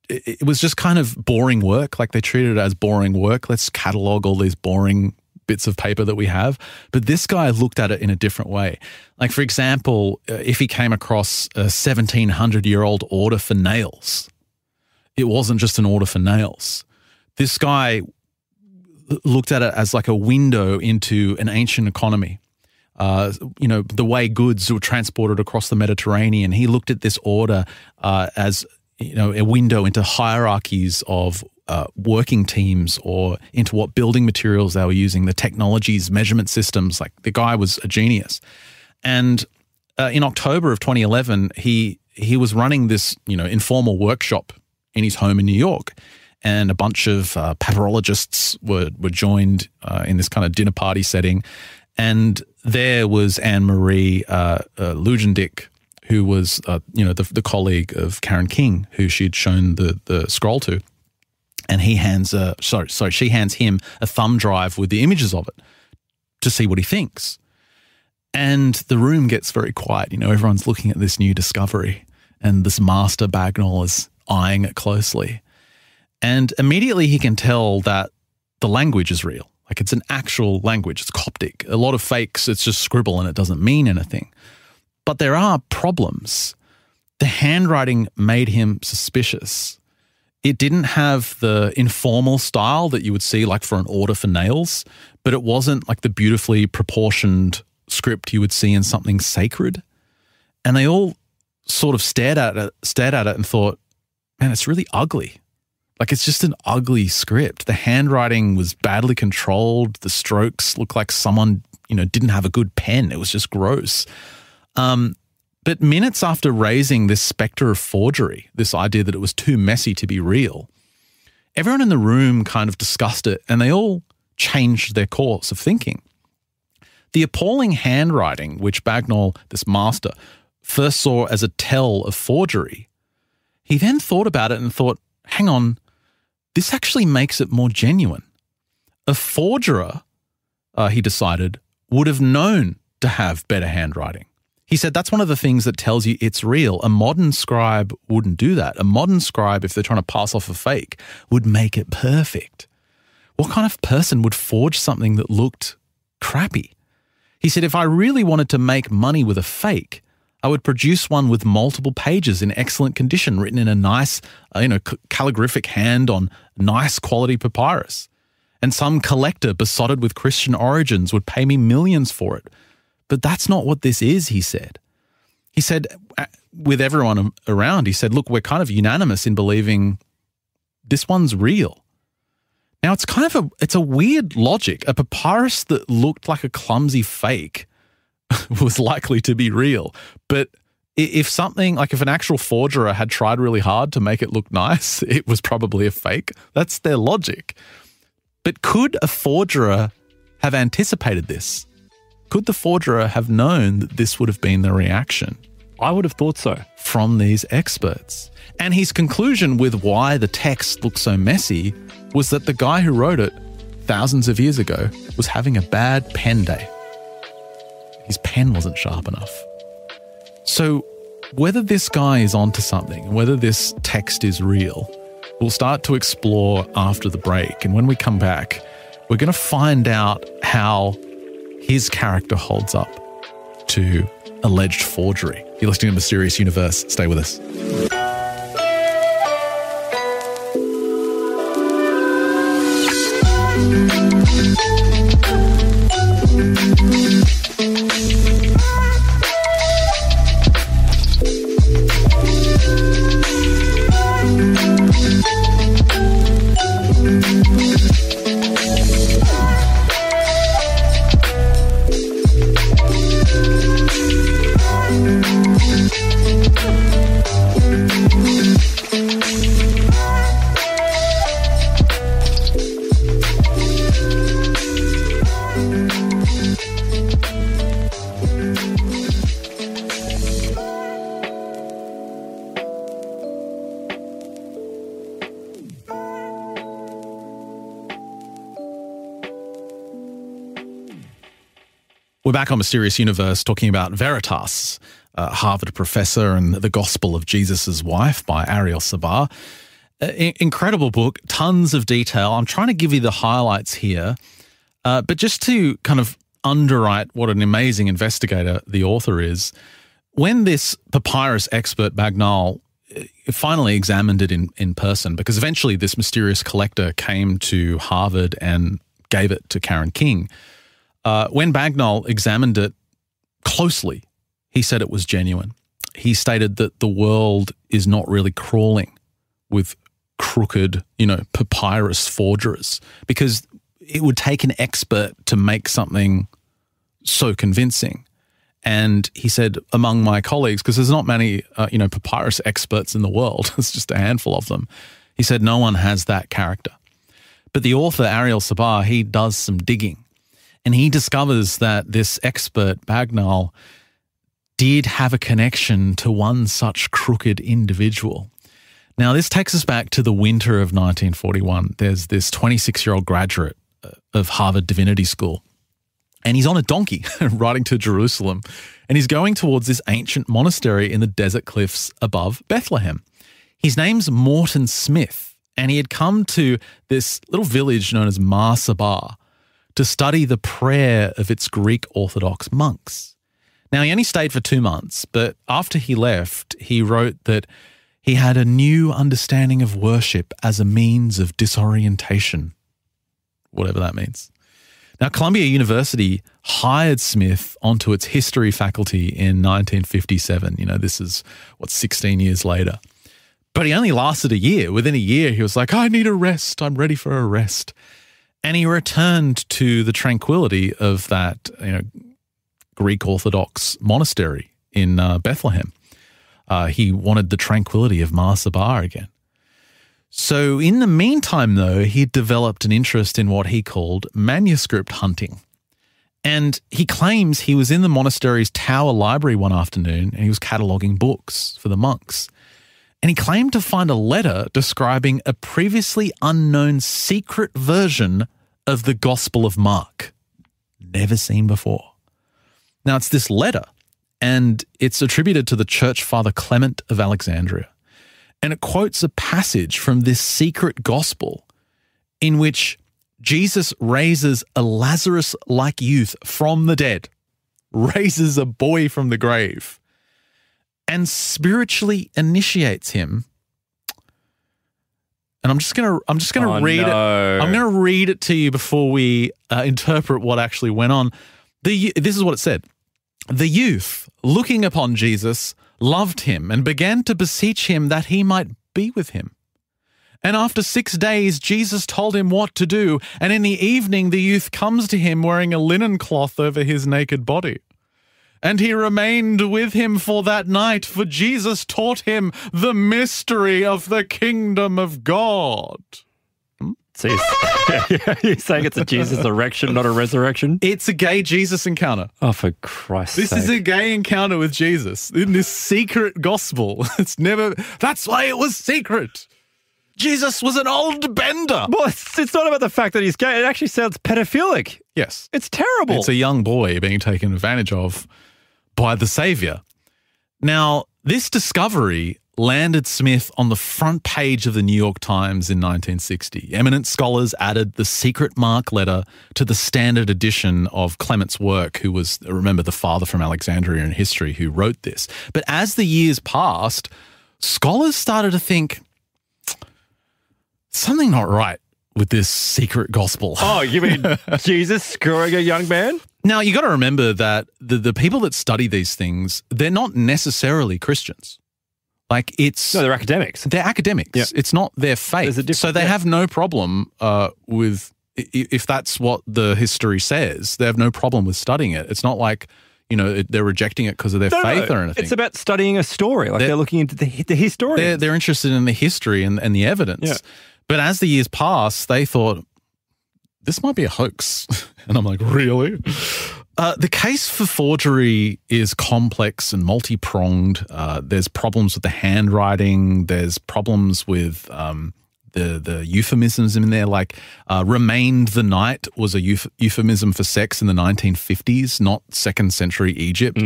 it was just kind of boring work. Like, they treated it as boring work. Let's catalog all these boring bits of paper that we have. But this guy looked at it in a different way. Like, for example, if he came across a 1700-year-old order for nails, it wasn't just an order for nails. This guy looked at it as like a window into an ancient economy. The way goods were transported across the Mediterranean. He looked at this order as, a window into hierarchies of working teams, or into what building materials they were using, the technologies, measurement systems. Like, the guy was a genius. And in October of 2011, he was running this, informal workshop in his home in New York. And a bunch of papyrologists were joined in this kind of dinner party setting. And there was Anne-Marie Lewendik, who was, the colleague of Karen King, who she'd shown the scroll to. And she hands him a thumb drive with the images of it to see what he thinks. And the room gets very quiet. Everyone's looking at this new discovery, and this master Bagnall is eyeing it closely. And immediately he can tell that the language is real. Like, it's an actual language. It's Coptic. A lot of fakes, it's just scribble and it doesn't mean anything. But there are problems. The handwriting made him suspicious. It didn't have the informal style that you would see like for an order for nails, but it wasn't like the beautifully proportioned script you would see in something sacred. And they all sort of stared at it and thought, man, it's really ugly. Like, it's just an ugly script. The handwriting was badly controlled. The strokes looked like someone, didn't have a good pen. It was just gross. But minutes after raising this specter of forgery, this idea that it was too messy to be real, everyone in the room kind of discussed it, and they all changed their course of thinking. The appalling handwriting, which Bagnall, this master, first saw as a tell of forgery, he then thought about it and thought, hang on, this actually makes it more genuine. A forger, he decided, would have known to have better handwriting. He said that's one of the things that tells you it's real. A modern scribe wouldn't do that. A modern scribe, if they're trying to pass off a fake, would make it perfect. What kind of person would forge something that looked crappy? He said, if I really wanted to make money with a fake, I would produce one with multiple pages in excellent condition, written in a nice, calligraphic hand on nice quality papyrus. And some collector besotted with Christian origins would pay me millions for it. But that's not what this is, he said. He said, with everyone around, he said, look, we're kind of unanimous in believing this one's real. Now, it's a weird logic. A papyrus that looked like a clumsy fake was likely to be real. But if an actual forger had tried really hard to make it look nice, it was probably a fake. That's their logic. But could a forger have anticipated this? Could the forger have known that this would have been the reaction?
I would have thought so.
From these experts. And his conclusion with why the text looked so messy was that the guy who wrote it thousands of years ago was having a bad pen day. His pen wasn't sharp enough. So whether this guy is onto something, whether this text is real, we'll start to explore after the break. And when we come back, we're going to find out how his character holds up to alleged forgery. You're listening to Mysterious Universe. Stay with us. We're back on Mysterious Universe talking about Veritas, Harvard professor and the Gospel of Jesus' Wife by Ariel Sabah. Incredible book, tons of detail. I'm trying to give you the highlights here, but just to kind of underwrite what an amazing investigator the author is, when this papyrus expert Bagnall finally examined it in person, because eventually this mysterious collector came to Harvard and gave it to Karen King. When Bagnall examined it closely, he said it was genuine. He stated that the world is not really crawling with crooked, papyrus forgers, because it would take an expert to make something so convincing. And he said, among my colleagues, because there's not many, papyrus experts in the world, it's just a handful of them, he said no one has that character. But the author, Ariel Sabah, he does some digging. And he discovers that this expert, Bagnall, did have a connection to one such crooked individual. Now, this takes us back to the winter of 1941. There's this 26-year-old graduate of Harvard Divinity School, and he's on a donkey riding to Jerusalem, and he's going towards this ancient monastery in the desert cliffs above Bethlehem. His name's Morton Smith, and he had come to this little village known as Mar Sabah to study the prayer of its Greek Orthodox monks. Now, he only stayed for 2 months, but after he left, he wrote that He had a new understanding of worship as a means of disorientation, whatever that means. Now, Columbia University hired Smith onto its history faculty in 1957. This is, 16 years later. But he only lasted a year. Within a year, he was like, I need a rest. I'm ready for a rest. And he returned to the tranquility of that, Greek Orthodox monastery in Bethlehem. He wanted the tranquility of Mar Sabar again. So in the meantime, though, he developed an interest in what he called manuscript hunting. And he claims he was in the monastery's tower library one afternoon and he was cataloguing books for the monks. And he claimed to find a letter describing a previously unknown secret version of the Gospel of Mark. Never seen before. Now, it's this letter, and it's attributed to the church father Clement of Alexandria. And it quotes a passage from this secret gospel in which Jesus raises a Lazarus-like youth from the dead, raises a boy from the grave, and spiritually initiates him. And I'm just gonna read it. I'm gonna read it to you before we interpret what actually went on. This is what it said. The youth, looking upon Jesus, loved him and began to beseech him that he might be with him. And after 6 days, Jesus told him what to do. And in the evening, the youth comes to him wearing a linen cloth over his naked body. And he remained with him for that night, for Jesus taught him the mystery of the kingdom of God.
So you're saying it's a Jesus erection, not a resurrection?
It's a gay Jesus encounter.
Oh, for Christ's sake.
This is a gay encounter with Jesus in this secret gospel. That's why it was secret. Jesus was an old bender.
Well, it's not about the fact that he's gay. It actually sounds pedophilic.
Yes.
It's terrible.
It's a young boy being taken advantage of by the Savior. Now, this discovery landed Smith on the front page of the New York Times in 1960. Eminent scholars added the secret Mark letter to the standard edition of Clement's work, who was, remember, the father from Alexandria in history who wrote this. But as the years passed, scholars started to think, something not right with this secret gospel.
Oh, you mean Jesus screwing a young man?
Now, you got to remember that the people that study these things, they're not necessarily Christians. No,
they're academics.
They're academics. Yeah. It's not their faith. So they have no problem with, if that's what the history says, they have no problem with studying it. It's not like, they're rejecting it because of their faith or anything.
It's about studying a story. They're looking into the history.
They're interested in the history and the evidence. Yeah. But as the years passed, they thought, this might be a hoax. And I'm like, really? The case for forgery is complex and multi-pronged. There's problems with the handwriting. There's problems with the euphemisms in there. Remained the night was a euphemism for sex in the 1950s, not 2nd century Egypt.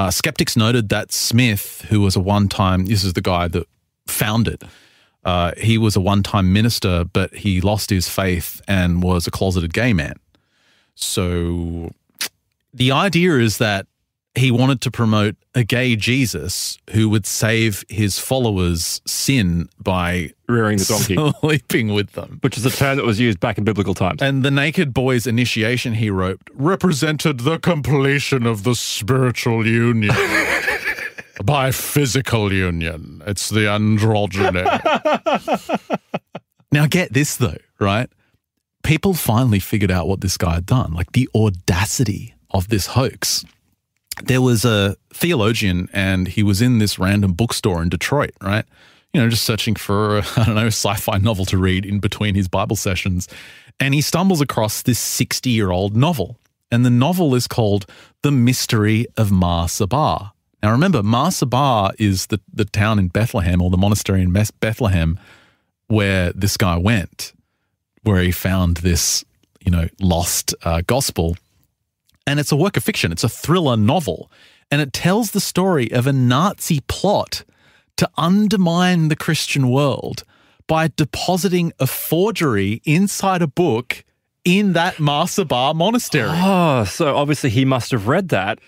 Skeptics noted that Smith, who was this is the guy that found it, he was a one-time minister, but he lost his faith and was a closeted gay man. So the idea is that he wanted to promote a gay Jesus who would save his followers' sin by
rearing the donkey,
sleeping with them.
Which is a term that was used back in biblical times.
And the naked boy's initiation, he wrote, represented the completion of the spiritual union by physical union. It's the androgyny. Now get this though, right? People finally figured out what this guy had done, the audacity of this hoax. There was a theologian and he was in this random bookstore in Detroit, right? Just searching for, a sci-fi novel to read in between his Bible sessions. And he stumbles across this 60-year-old novel. And the novel is called The Mystery of Mar Sabar. Now remember, Mar Sabar is the town in Bethlehem, or the monastery in Bethlehem, where this guy went, where he found this, lost gospel. And it's a work of fiction. It's a thriller novel. And it tells the story of a Nazi plot to undermine the Christian world by depositing a forgery inside a book in that Mar Sabar monastery.
Oh, so obviously he must have read that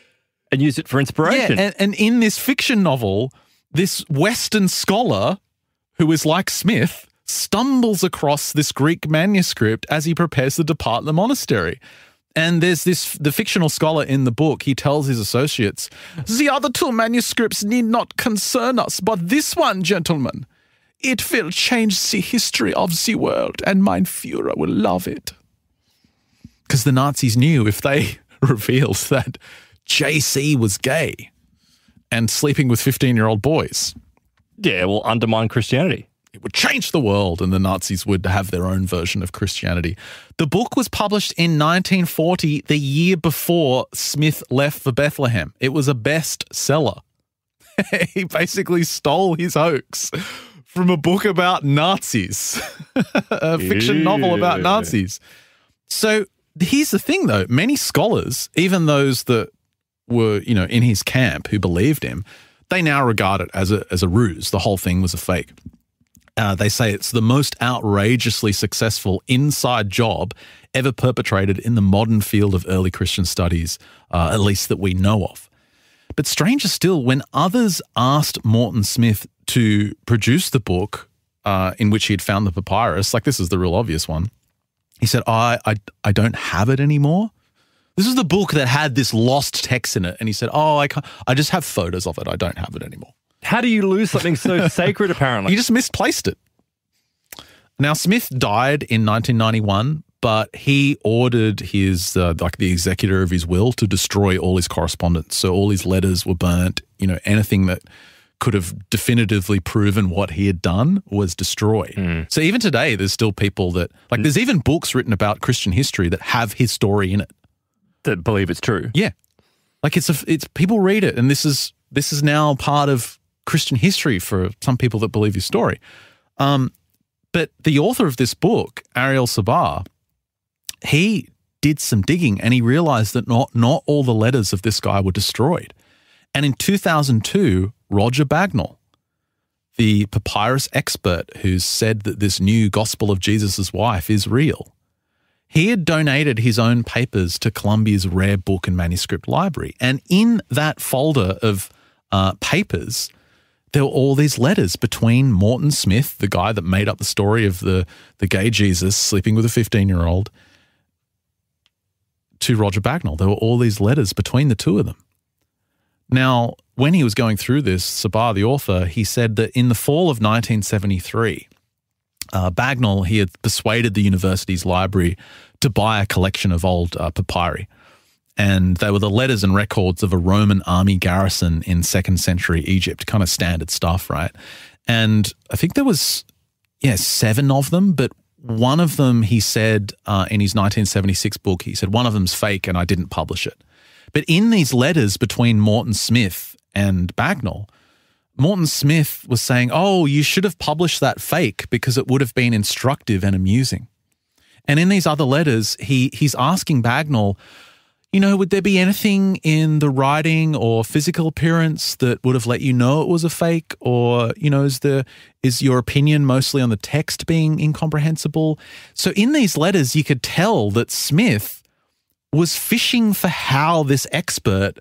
and used it for inspiration.
Yeah, and in this fiction novel, this Western scholar who is like Smith stumbles across this Greek manuscript as he prepares to depart the monastery. And there's the fictional scholar in the book, he tells his associates, the other two manuscripts need not concern us, but this one, gentlemen, it will change the history of the world, and mein Führer will love it. Because the Nazis knew if they revealed that JC was gay and sleeping with 15-year-old boys.
Yeah, well, undermine Christianity.
It would change the world, and the Nazis would have their own version of Christianity. The book was published in 1940, the year before Smith left for Bethlehem. It was a bestseller. He basically stole his hoax from a book about Nazis, a fiction novel about Nazis. So here's the thing, though. Many scholars, even those that were, in his camp who believed him, they now regard it as a ruse. The whole thing was a fake. They say it's the most outrageously successful inside job ever perpetrated in the modern field of early Christian studies, at least that we know of. But stranger still, when others asked Morton Smith to produce the book in which he had found the papyrus, like this is the real obvious one, he said, I don't have it anymore. This is the book that had this lost text in it. And he said, I just have photos of it. I don't have it anymore.
How do you lose something so sacred, apparently?
He just misplaced it. Now, Smith died in 1991, but he ordered his, the executor of his will to destroy all his correspondence. So all his letters were burnt, anything that could have definitively proven what he had done was destroyed. So even today, there's still people that, there's even books written about Christian history that have his story in it.
That believe it's true.
Yeah. It's people read it, and this is now part of Christian history for some people that believe his story. But the author of this book, Ariel Sabar, he did some digging and he realized that not all the letters of this guy were destroyed. And in 2002, Roger Bagnall, the papyrus expert who said that this new gospel of Jesus' wife is real, he had donated his own papers to Columbia's rare book and manuscript library. And in that folder of papers, there were all these letters between Morton Smith, the guy that made up the story of the gay Jesus sleeping with a 15-year-old, to Roger Bagnall. There were all these letters between the two of them. Now, when he was going through this, Sabar, the author, he said that in the fall of 1973, Bagnall, he had persuaded the university's library to buy a collection of old papyri. And they were the letters and records of a Roman army garrison in 2nd century Egypt, kind of standard stuff, right? And I think there was, 7 of them, but one of them, he said in his 1976 book, he said, one of them's fake and I didn't publish it. But in these letters between Morton Smith and Bagnall, Morton Smith was saying, you should have published that fake because it would have been instructive and amusing. And in these other letters, he's asking Bagnall, would there be anything in the writing or physical appearance that would have let you know it was a fake? Or, is your opinion mostly on the text being incomprehensible? So in these letters, you could tell that Smith was fishing for how this expert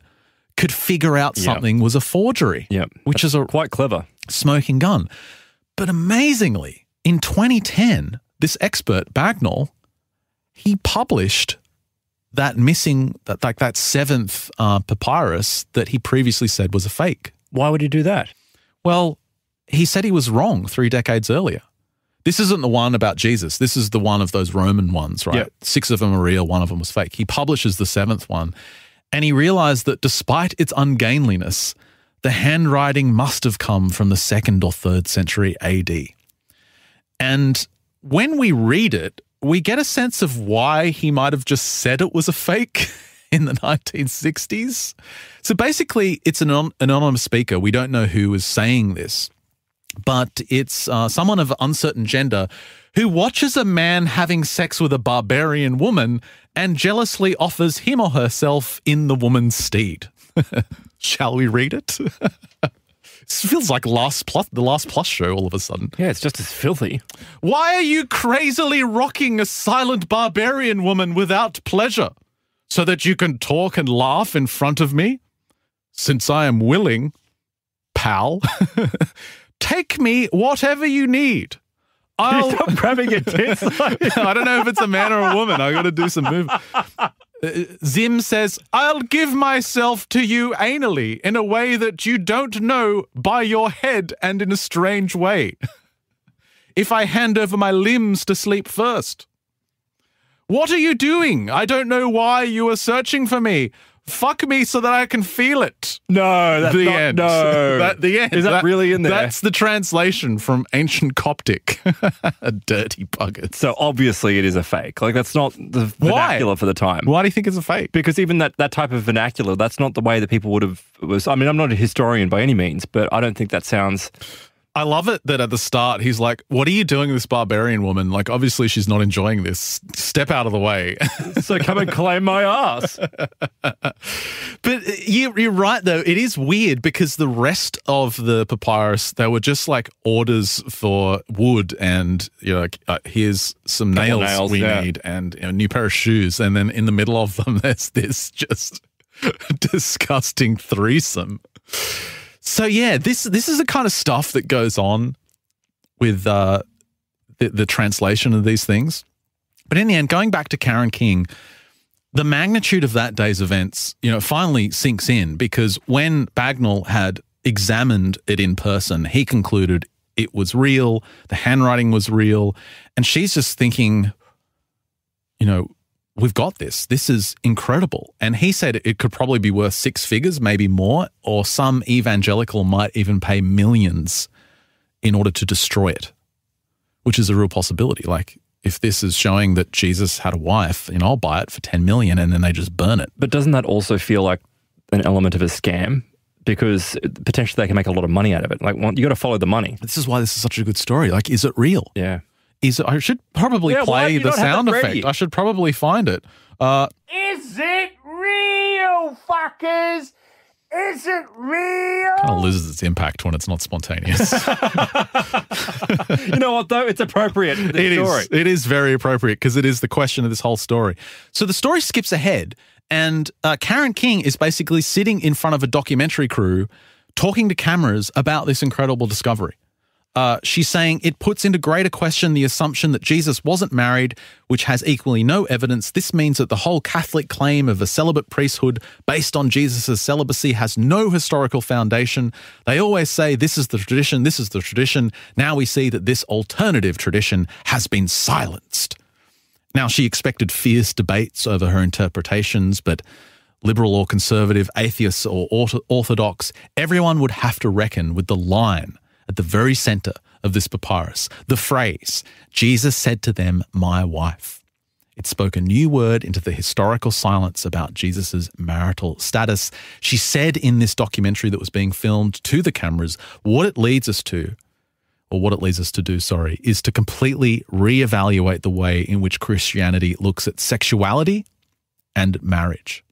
could figure out something was a forgery, which is
quite clever
smoking gun. But amazingly, in 2010, this expert, Bagnall, he published that missing, that 7th papyrus that he previously said was a fake.
Why would he do that?
Well, he said he was wrong 3 decades earlier. This isn't the one about Jesus. This is the one of those Roman ones, right? Yep. 6 of them are real, 1 of them was fake. He publishes the 7th one, and he realized that despite its ungainliness, the handwriting must have come from the 2nd or 3rd century AD. And when we read it, we get a sense of why he might have just said it was a fake in the 1960s. So basically, it's an anonymous speaker. We don't know who is saying this, but it's someone of uncertain gender who watches a man having sex with a barbarian woman and jealously offers him or herself in the woman's stead. Shall we read it? It feels like the Last Plus show all of a sudden.
Yeah, it's just as filthy.
Why are you crazily rocking a silent barbarian woman without pleasure? So that you can talk and laugh in front of me? Since I am willing, pal. Take me whatever you need.
Can you stop grabbing your tits?
I don't know if it's a man or a woman. I got to do some movement. Zim says, I'll give myself to you anally in a way that you don't know, by your head and in a strange way. If I hand over my limbs to sleep first. What are you doing? I don't know why you are searching for me. Fuck me so that I can feel it.
No, that's
the
not,
end.
No.
The end.
Is that really in there?
That's the translation from ancient Coptic. Dirty buggers.
So obviously it is a fake. Like, that's not the vernacular for the time.
Why do you think it's a fake?
Because even that type of vernacular, that's not the way that people would have... I mean, I'm not a historian by any means, but I don't think that sounds...
I love it that at the start he's like, what are you doing, this barbarian woman? Like, obviously she's not enjoying this. Step out of the way.
So come and claim my ass.
But you're right, though. It is weird because the rest of the papyrus, they were just like orders for wood and, you know, like, here's some nails we need and, you know, a new pair of shoes. And then in the middle of them, there's this just disgusting threesome. So, yeah, this is the kind of stuff that goes on with the translation of these things. But in the end, going back to Karen King, the magnitude of that day's events, you know, finally sinks in because when Bagnall had examined it in person, he concluded it was real, the handwriting was real, and she's just thinking, you know, we've got this. This is incredible. And he said it could probably be worth 6 figures, maybe more, or some evangelical might even pay millions in order to destroy it, which is a real possibility. Like, if this is showing that Jesus had a wife, you know, I'll buy it for 10 million and then they just burn it.
But doesn't that also feel like an element of a scam? Because potentially they can make a lot of money out of it. Like, well, you got to follow the money.
This is why this is such a good story. Like, is it real?
Yeah.
I should probably play the sound effect. I should probably find it.
Is it real, fuckers? Is it real?
Kind of loses its impact when it's not spontaneous.
You know what, though? It's appropriate for the story.
It is very appropriate because it is the question of this whole story. So the story skips ahead and Karen King is basically sitting in front of a documentary crew talking to cameras about this incredible discovery. She's saying it puts into greater question the assumption that Jesus wasn't married, which has equally no evidence. This means that the whole Catholic claim of a celibate priesthood based on Jesus' celibacy has no historical foundation. They always say this is the tradition, this is the tradition. Now we see that this alternative tradition has been silenced. Now, she expected fierce debates over her interpretations, but liberal or conservative, atheists or orthodox, everyone would have to reckon with the line at the very center of this papyrus, the phrase, Jesus said to them, my wife. It spoke a new word into the historical silence about Jesus' marital status. She said in this documentary that was being filmed to the cameras, what it leads us to do, is to completely reevaluate the way in which Christianity looks at sexuality and marriage.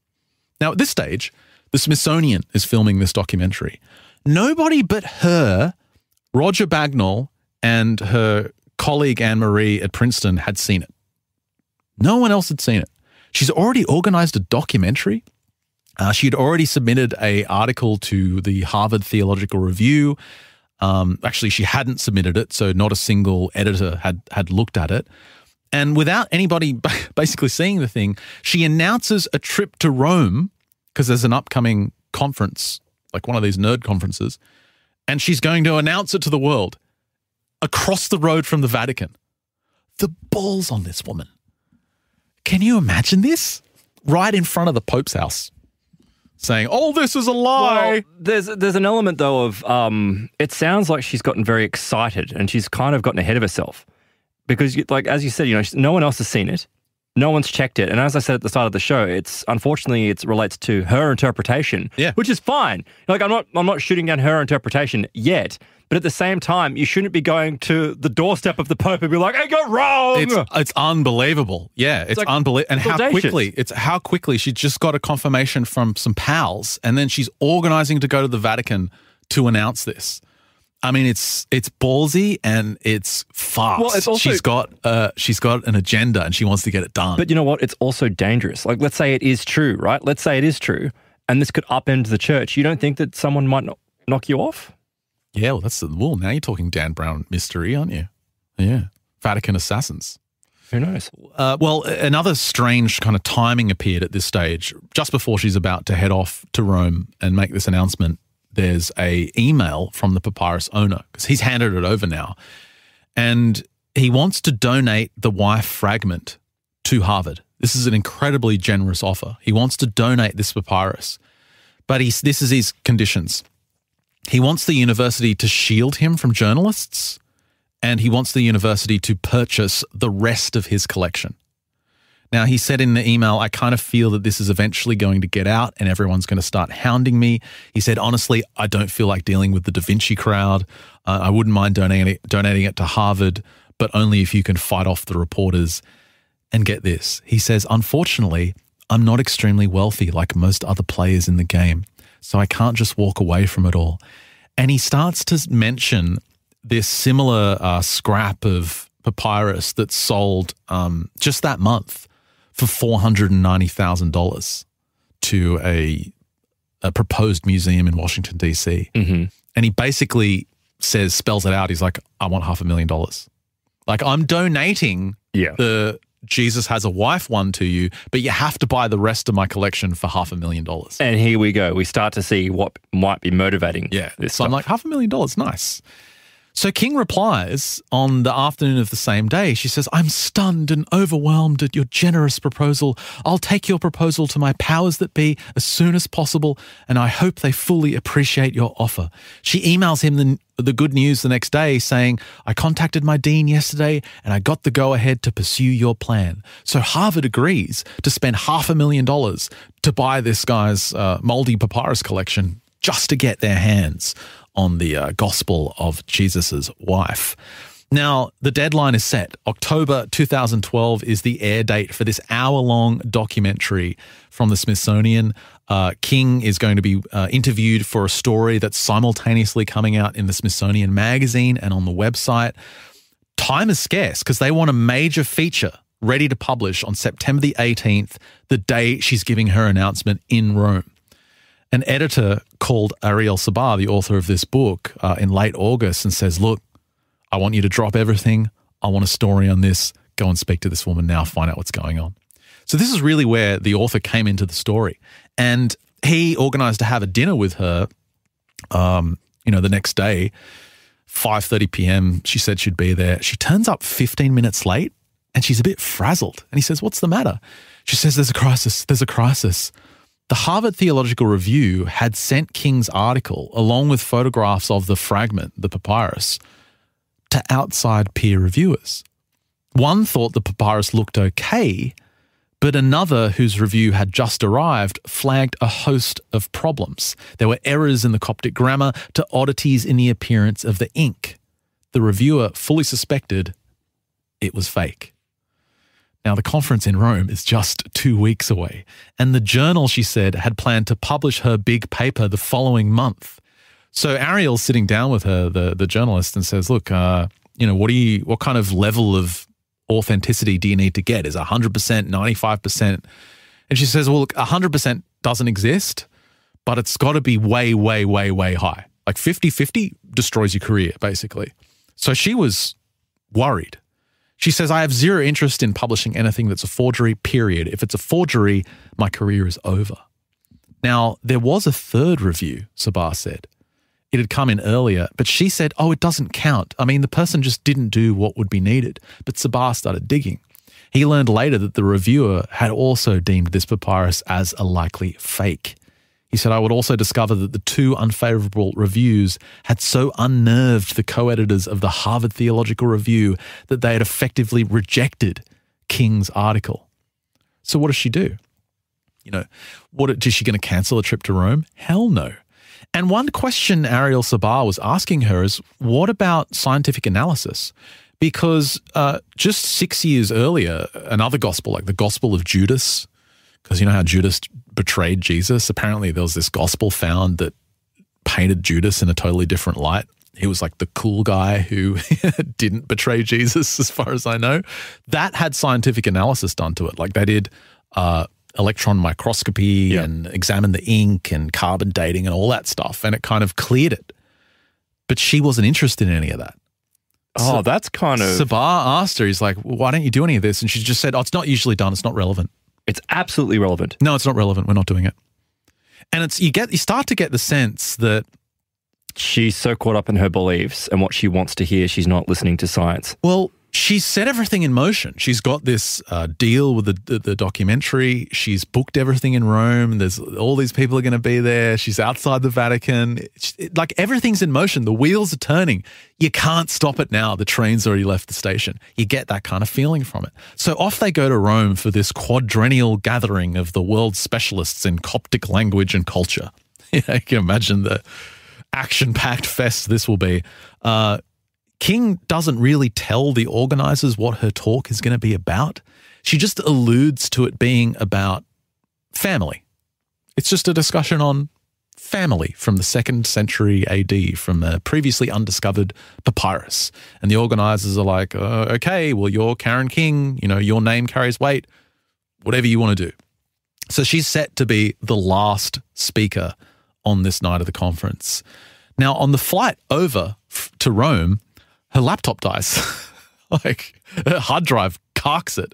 Now, at this stage, the Smithsonian is filming this documentary. Nobody but her, Roger Bagnall, and her colleague Anne-Marie at Princeton had seen it. No one else had seen it. She's already organized a documentary. She had already submitted an article to the Harvard Theological Review. Actually, she hadn't submitted it, so not a single editor had looked at it. And without anybody basically seeing the thing, she announces a trip to Rome because there's an upcoming conference, like one of these nerd conferences, and she's going to announce it to the world across the road from the Vatican. The balls on this woman. Can you imagine this? Right in front of the Pope's house, saying, oh, this is a lie.
Well, there's an element, though, of it sounds like she's gotten very excited and she's kind of gotten ahead of herself. Because, like, as you said, you know, no one else has seen it. No one's checked it. And as I said at the start of the show, unfortunately it relates to her interpretation, which is fine. Like, I'm not shooting down her interpretation yet, but at the same time, you shouldn't be going to the doorstep of the Pope and be like, I got wrong.
It's unbelievable. Yeah, it's like, unbelievable. And how quickly she just got a confirmation from some pals, and then she's organizing to go to the Vatican to announce this. I mean, it's ballsy and it's fast. Well, it's also, she's got an agenda and she wants to get it done.
But you know what? It's also dangerous. Like, let's say it is true, right? Let's say it is true, and this could upend the church. You don't think that someone might knock you off?
Yeah, well, now you're talking Dan Brown mystery, aren't you? Yeah. Vatican assassins.
Who knows?
Well, another strange kind of timing appeared at this stage. Just before she's about to head off to Rome and make this announcement, there's a email from the papyrus owner, because he's handed it over now. And he wants to donate the wife fragment to Harvard. This is an incredibly generous offer. He wants to donate this papyrus. But this is his conditions. He wants the university to shield him from journalists, and he wants the university to purchase the rest of his collection. Now, he said in the email, I kind of feel that this is eventually going to get out and everyone's going to start hounding me. He said, honestly, I don't feel like dealing with the Da Vinci crowd. I wouldn't mind donating it to Harvard, but only if you can fight off the reporters. And get this, he says, unfortunately, I'm not extremely wealthy like most other players in the game, so I can't just walk away from it all. And he starts to mention this similar scrap of papyrus that sold just that month for $490,000 to a proposed museum in Washington, D.C.
Mm-hmm.
And he basically spells it out. He's like, I want $500,000. Like, I'm donating the Jesus Has a Wife one to you, but you have to buy the rest of my collection for $500,000.
And here we go. We start to see what might be motivating.
Yeah.
This
so
stuff.
I'm like, $500,000, nice. So King replies on the afternoon of the same day. She says, I'm stunned and overwhelmed at your generous proposal. I'll take your proposal to my powers that be as soon as possible, and I hope they fully appreciate your offer. She emails him the good news the next day saying, I contacted my dean yesterday and I got the go-ahead to pursue your plan. So Harvard agrees to spend $500,000 to buy this guy's moldy papyrus collection just to get their hands on the Gospel of Jesus's wife. Now, the deadline is set. October 2012 is the air date for this hour-long documentary from the Smithsonian. King is going to be interviewed for a story that's simultaneously coming out in the Smithsonian magazine and on the website. Time is scarce because they want a major feature ready to publish on September the 18th, the day she's giving her announcement in Rome. An editor called Ariel Sabah, the author of this book, in late August and says, look, I want you to drop everything. I want a story on this. Go and speak to this woman now, find out what's going on. So this is really where the author came into the story. And he organized to have a dinner with her, the next day, 5:30 p.m. She said she'd be there. She turns up 15 minutes late and she's a bit frazzled. And he says, what's the matter? She says, there's a crisis. There's a crisis. The Harvard Theological Review had sent King's article, along with photographs of the fragment, the papyrus, to outside peer reviewers. One thought the papyrus looked okay, but another, whose review had just arrived, flagged a host of problems. There were errors in the Coptic grammar to oddities in the appearance of the ink. The reviewer fully suspected it was fake. Now, the conference in Rome is just 2 weeks away, and the journal, she said, had planned to publish her big paper the following month. So Ariel's sitting down with her, the journalist, and says, look, what kind of level of authenticity do you need to get? Is 100%, 95%? And she says, well, look, 100% doesn't exist, but it's got to be way, way, way, way high. Like 50-50 destroys your career, basically. So she was worried. She says, I have zero interest in publishing anything that's a forgery, period. If it's a forgery, my career is over. Now, there was a third review, Sabah said. It had come in earlier, but she said, it doesn't count. I mean, the person just didn't do what would be needed. But Sabah started digging. He learned later that the reviewer had also deemed this papyrus as a likely fake. He said, I would also discover that the two unfavorable reviews had so unnerved the co-editors of the Harvard Theological Review that they had effectively rejected King's article. So what does she do? Is she going to cancel a trip to Rome? Hell no. And one question Ariel Sabah was asking her is, what about scientific analysis? Because just 6 years earlier, another gospel, like the Gospel of Judas, because you know how Judas betrayed Jesus? Apparently there was this gospel found that painted Judas in a totally different light. He was like the cool guy who didn't betray Jesus, as far as I know. That had scientific analysis done to it. Like they did electron microscopy and examined the ink and carbon dating and all that stuff, and it kind of cleared it. but she wasn't interested in any of that.
Oh, that's kind of...
Sabah asked her, he's like, why don't you do any of this? And she just said, it's not usually done. It's not relevant.
It's absolutely relevant.
No, it's not relevant. We're not doing it. And you start to get the sense that
she's so caught up in her beliefs and what she wants to hear, she's not listening to science.
Well, she's set everything in motion. She's got this deal with the documentary. She's booked everything in Rome. There's all these people are going to be there. She's outside the Vatican. Like everything's in motion. The wheels are turning. You can't stop it now. The train's already left the station. You get that kind of feeling from it. So off they go to Rome for this quadrennial gathering of the world's specialists in Coptic language and culture. You can imagine the action-packed fest this will be. King doesn't really tell the organizers what her talk is going to be about. She just alludes to it being about family. It's just a discussion on family from the 2nd century AD, from a previously undiscovered papyrus. And the organizers are like, okay, well, you're Karen King, your name carries weight, whatever you want to do. So she's set to be the last speaker on this night of the conference. Now, on the flight over to Rome, her laptop dies. Like, her hard drive carks it.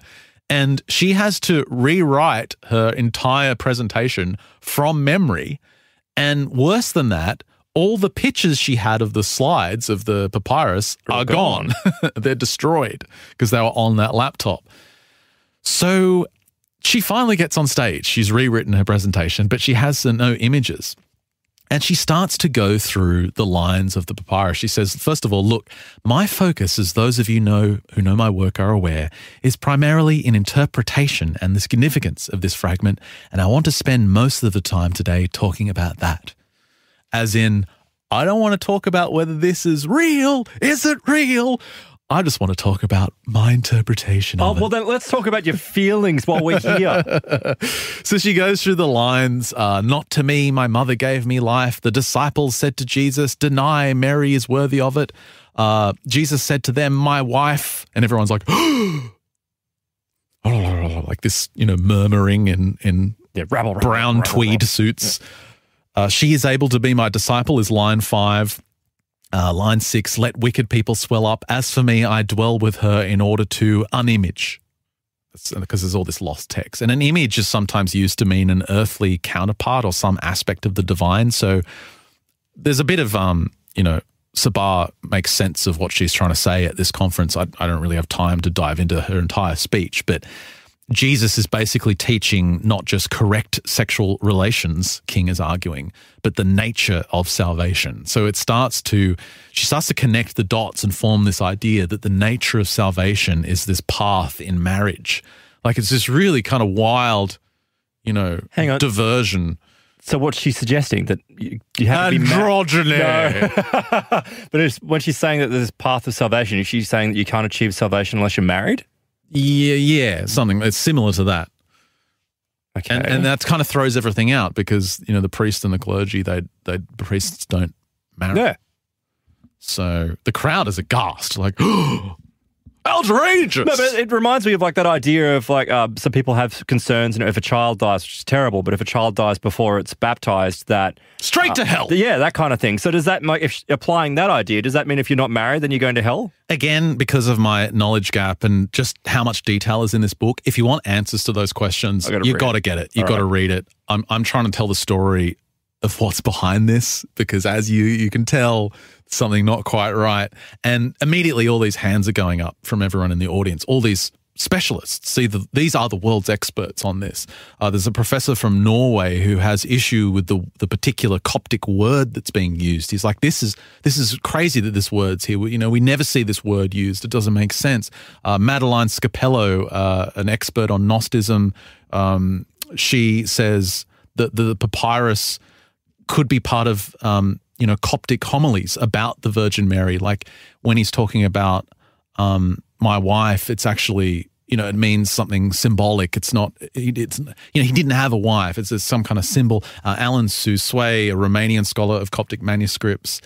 And she has to rewrite her entire presentation from memory. And worse than that, all the pictures she had of the slides of the papyrus are gone. They're destroyed because they were on that laptop. So she finally gets on stage. She's rewritten her presentation, but she has no images. And she starts to go through the lines of the papyrus. She says, first of all, look, my focus, as those of you who know my work are aware, is primarily in interpretation and the significance of this fragment, and I want to spend most of the time today talking about that. As in, I don't want to talk about whether this is real. Is it real? I just want to talk about my interpretation of it.
Well, then let's talk about your feelings while we're here.
So she goes through the lines, not to me, my mother gave me life. The disciples said to Jesus, deny Mary is worthy of it. Jesus said to them, my wife, and everyone's like, like this, murmuring in
rabble,
brown tweed suits. Yeah. She is able to be my disciple is line 5. Line 6, let wicked people swell up. As for me, I dwell with her in order to unimage. Because there's all this lost text. And an image is sometimes used to mean an earthly counterpart or some aspect of the divine. So there's a bit of, Sabah makes sense of what she's trying to say at this conference. I don't really have time to dive into her entire speech, but Jesus is basically teaching not just correct sexual relations, King is arguing, but the nature of salvation. So she starts to connect the dots and form this idea that the nature of salvation is this path in marriage. Like it's this really kind of wild, diversion.
So what's she suggesting? That you have to be
androgyny.
No. But when she's saying that there's a path of salvation, is she saying that you can't achieve salvation unless you're married?
Yeah, something that's similar to that.
Okay.
And that kind of throws everything out because, the priest and the clergy, the priests don't marry.
Yeah.
So the crowd is aghast, like, outrageous.
No, but it reminds me of like that idea of like some people have concerns, if a child dies, which is terrible, but if a child dies before it's baptized, that
straight to hell.
Yeah, that kind of thing. So does that, if applying that idea, does that mean if you're not married, then you're going to hell?
Again, because of my knowledge gap and just how much detail is in this book, if you want answers to those questions, you've got to get it. You've got to read it. I'm trying to tell the story of what's behind this because as you can tell, something not quite right. And immediately all these hands are going up from everyone in the audience, all these specialists. See, these are the world's experts on this. There's a professor from Norway who has issue with the particular Coptic word that's being used. He's like, this is crazy that this word's here. We never see this word used. It doesn't make sense. Madeline Scapello, an expert on Gnosticism, she says that the papyrus could be part of Coptic homilies about the Virgin Mary. Like when he's talking about my wife, it's actually, it means something symbolic. It's not, he didn't have a wife. It's some kind of symbol. Alan Susway, a Romanian scholar of Coptic manuscripts,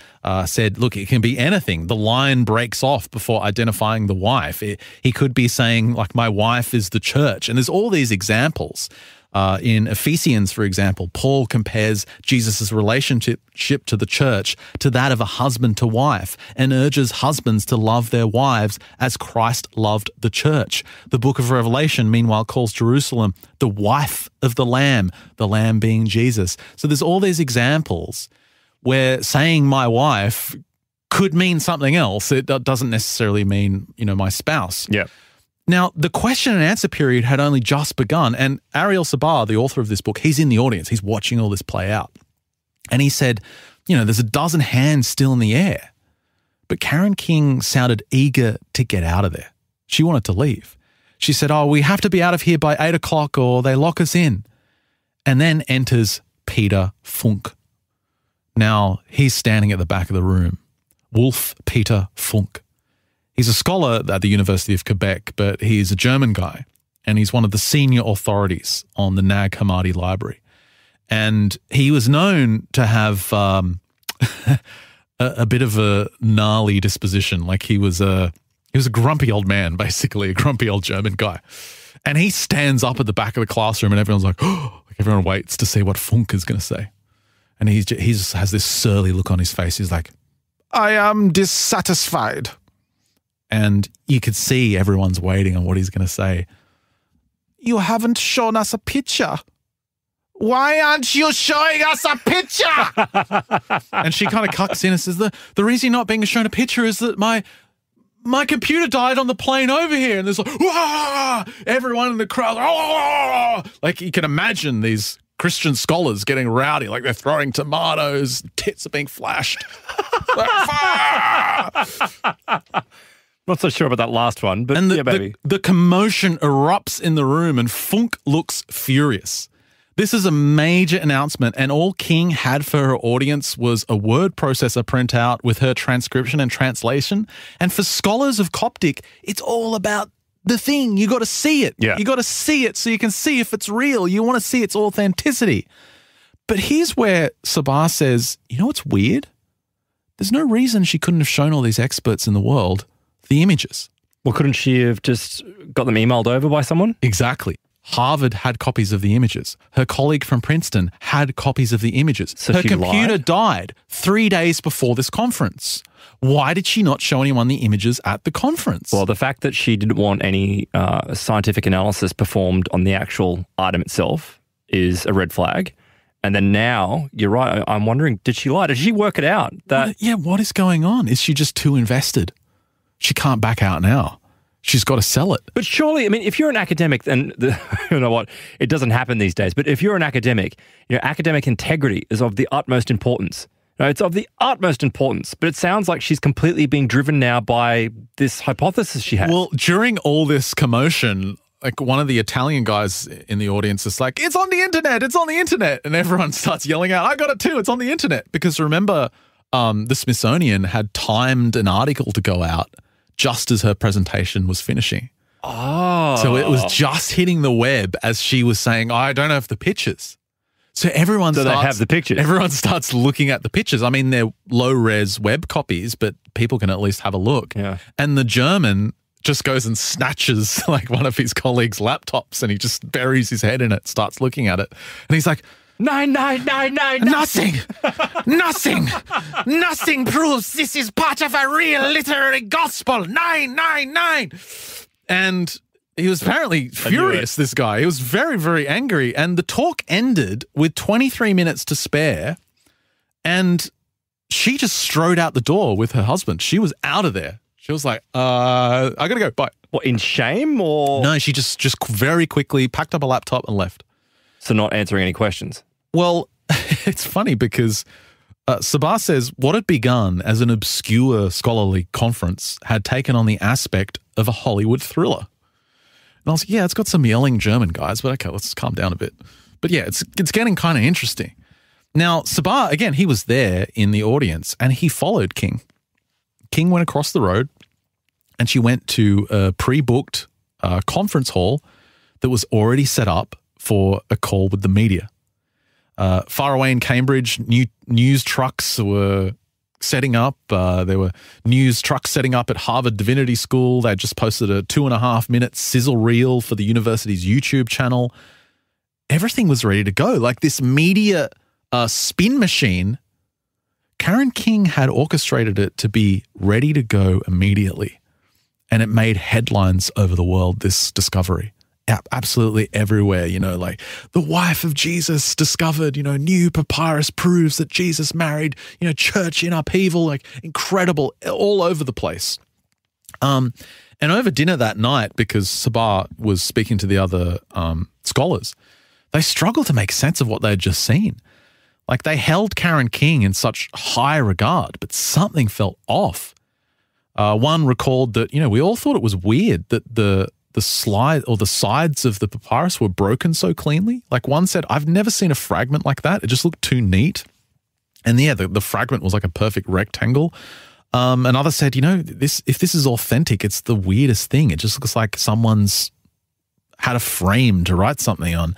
said, look, it can be anything. The line breaks off before identifying the wife. He could be saying, like, my wife is the church. And there's all these examples. In Ephesians, for example, Paul compares Jesus' relationship to the church to that of a husband to wife and urges husbands to love their wives as Christ loved the church. The book of Revelation, meanwhile, calls Jerusalem the wife of the Lamb being Jesus. So there's all these examples where saying my wife could mean something else. It doesn't necessarily mean, my spouse.
Yeah.
Now, the question and answer period had only just begun, and Ariel Sabah, the author of this book, he's in the audience. He's watching all this play out. And he said, there's a dozen hands still in the air. But Karen King sounded eager to get out of there. She wanted to leave. She said, we have to be out of here by 8 o'clock or they lock us in. And then enters Peter Funk. Now, he's standing at the back of the room. Wolf Peter Funk. He's a scholar at the University of Quebec, but he's a German guy, and he's one of the senior authorities on the Nag Hammadi Library. And he was known to have a bit of a gnarly disposition. Like he was a grumpy old man, basically, a grumpy old German guy. And he stands up at the back of the classroom, and everyone's like, everyone waits to see what Funk is going to say. And he just has this surly look on his face. He's like, I am dissatisfied. And you could see everyone's waiting on what he's going to say. You haven't shown us a picture. Why aren't you showing us a picture? And she kind of cucks in and says, the reason you're not being shown a picture is that my computer died on the plane over here. And there's like, wah! Everyone in the crowd, oh! Like you can imagine these Christian scholars getting rowdy, like they're throwing tomatoes, tits are being flashed.
Not so sure about that last one, but
and
yeah, baby.
The commotion erupts in the room and Funk looks furious. This is a major announcement, and all King had for her audience was a word processor printout with her transcription and translation. And for scholars of Coptic, it's all about the thing. You got to see it.
Yeah.
You got to see it so you can see if it's real. You want to see its authenticity. But here's where Sabah says, what's weird? There's no reason she couldn't have shown all these experts in the world the images.
Well, couldn't she have just got them emailed over by someone?
Exactly. Harvard had copies of the images. Her colleague from Princeton had copies of the images.
So
her
she
computer
lied?
died 3 days before this conference. Why did she not show anyone the images at the conference?
Well, the fact that she didn't want any scientific analysis performed on the actual item itself is a red flag. And then now, you're right, I'm wondering, did she lie? Did she work it out?
What is going on? Is she just too invested? She can't back out now. She's got to sell it.
But surely, if you're an academic, then you know what? It doesn't happen these days. But if you're an academic, academic integrity is of the utmost importance. It's of the utmost importance. But it sounds like she's completely being driven now by this hypothesis she has.
Well, during all this commotion, like one of the Italian guys in the audience is like, it's on the internet, it's on the internet. And everyone starts yelling out, I got it too, it's on the internet. Because remember, the Smithsonian had timed an article to go out just as her presentation was finishing.
Oh.
So it was just hitting the web as she was saying, I don't have the pictures. So they have the pictures. Everyone starts looking at the pictures. They're low-res web copies, but people can at least have a look.
Yeah.
And the German just goes and snatches like one of his colleagues' laptops and he just buries his head in it, starts looking at it. And he's like,
99999.
Nothing proves this is part of a real literary gospel. 999. And he was apparently furious, this guy. He was very, very angry. And the talk ended with 23 minutes to spare. And she just strode out the door with her husband. She was out of there. She was like, I got to go. Bye.
What, in shame or?
No, she just very quickly packed up a laptop and left.
So not answering any questions.
Well, it's funny because Sabah says what had begun as an obscure scholarly conference had taken on the aspect of a Hollywood thriller. And I was like, yeah, it's got some yelling German guys, but okay, let's calm down a bit. But yeah, it's getting kind of interesting. Now, Sabah, again, he was there in the audience and he followed King. King went across the road and she went to a pre-booked conference hall that was already set up for a call with the media. Far away in Cambridge, news trucks were setting up. There were news trucks setting up at Harvard Divinity School. They just posted a 2.5-minute sizzle reel for the university's YouTube channel. everything was ready to go. Like this media spin machine, Karen King had orchestrated it to be ready to go immediately. And it made headlines over the world, this discovery. Absolutely everywhere, like the wife of Jesus discovered, new papyrus proves that Jesus married, church in upheaval, like incredible, all over the place. And over dinner that night, because Sabah was speaking to the other scholars, they struggled to make sense of what they had just seen. Like they held Karen King in such high regard, but something felt off. One recalled that, we all thought it was weird that the slide or the sides of the papyrus were broken so cleanly. Like one said, I've never seen a fragment like that. It just looked too neat. And the fragment was like a perfect rectangle. Another said, if this is authentic, it's the weirdest thing. It just looks like someone's had a frame to write something on.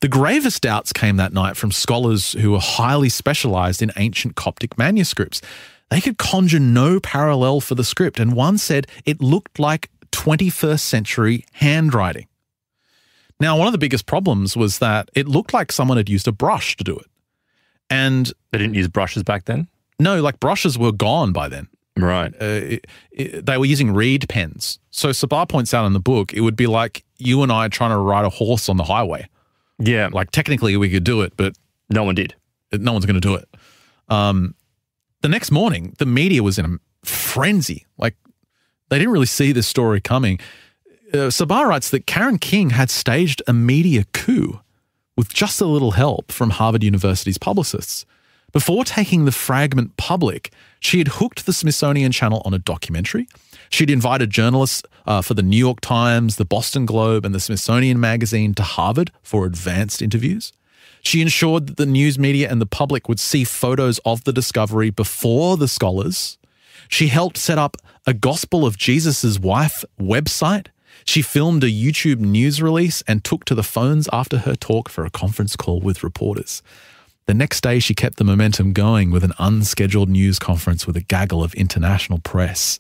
The gravest doubts came that night from scholars who were highly specialized in ancient Coptic manuscripts. They could conjure no parallel for the script, and one said it looked like 21st century handwriting. Now, one of the biggest problems was that it looked like someone had used a brush to do it. And
they didn't use brushes back then?
No, like brushes were gone by then.
Right.
They were using reed pens. So Sabah points out in the book, it would be like you and I trying to ride a horse on the highway.
Yeah.
Like technically we could do it, but
no one did.
No one's going to do it. The next morning, the media was in a frenzy. Like they didn't really see this story coming. Sabah writes that Karen King had staged a media coup with just a little help from Harvard University's publicists. Before taking the fragment public, she had hooked the Smithsonian Channel on a documentary. She'd invited journalists for the New York Times, the Boston Globe, and the Smithsonian Magazine to Harvard for advanced interviews. She ensured that the news media and the public would see photos of the discovery before the scholars. She helped set up a Gospel of Jesus' Wife website. She filmed a YouTube news release and took to the phones after her talk for a conference call with reporters. The next day, she kept the momentum going with an unscheduled news conference with a gaggle of international press.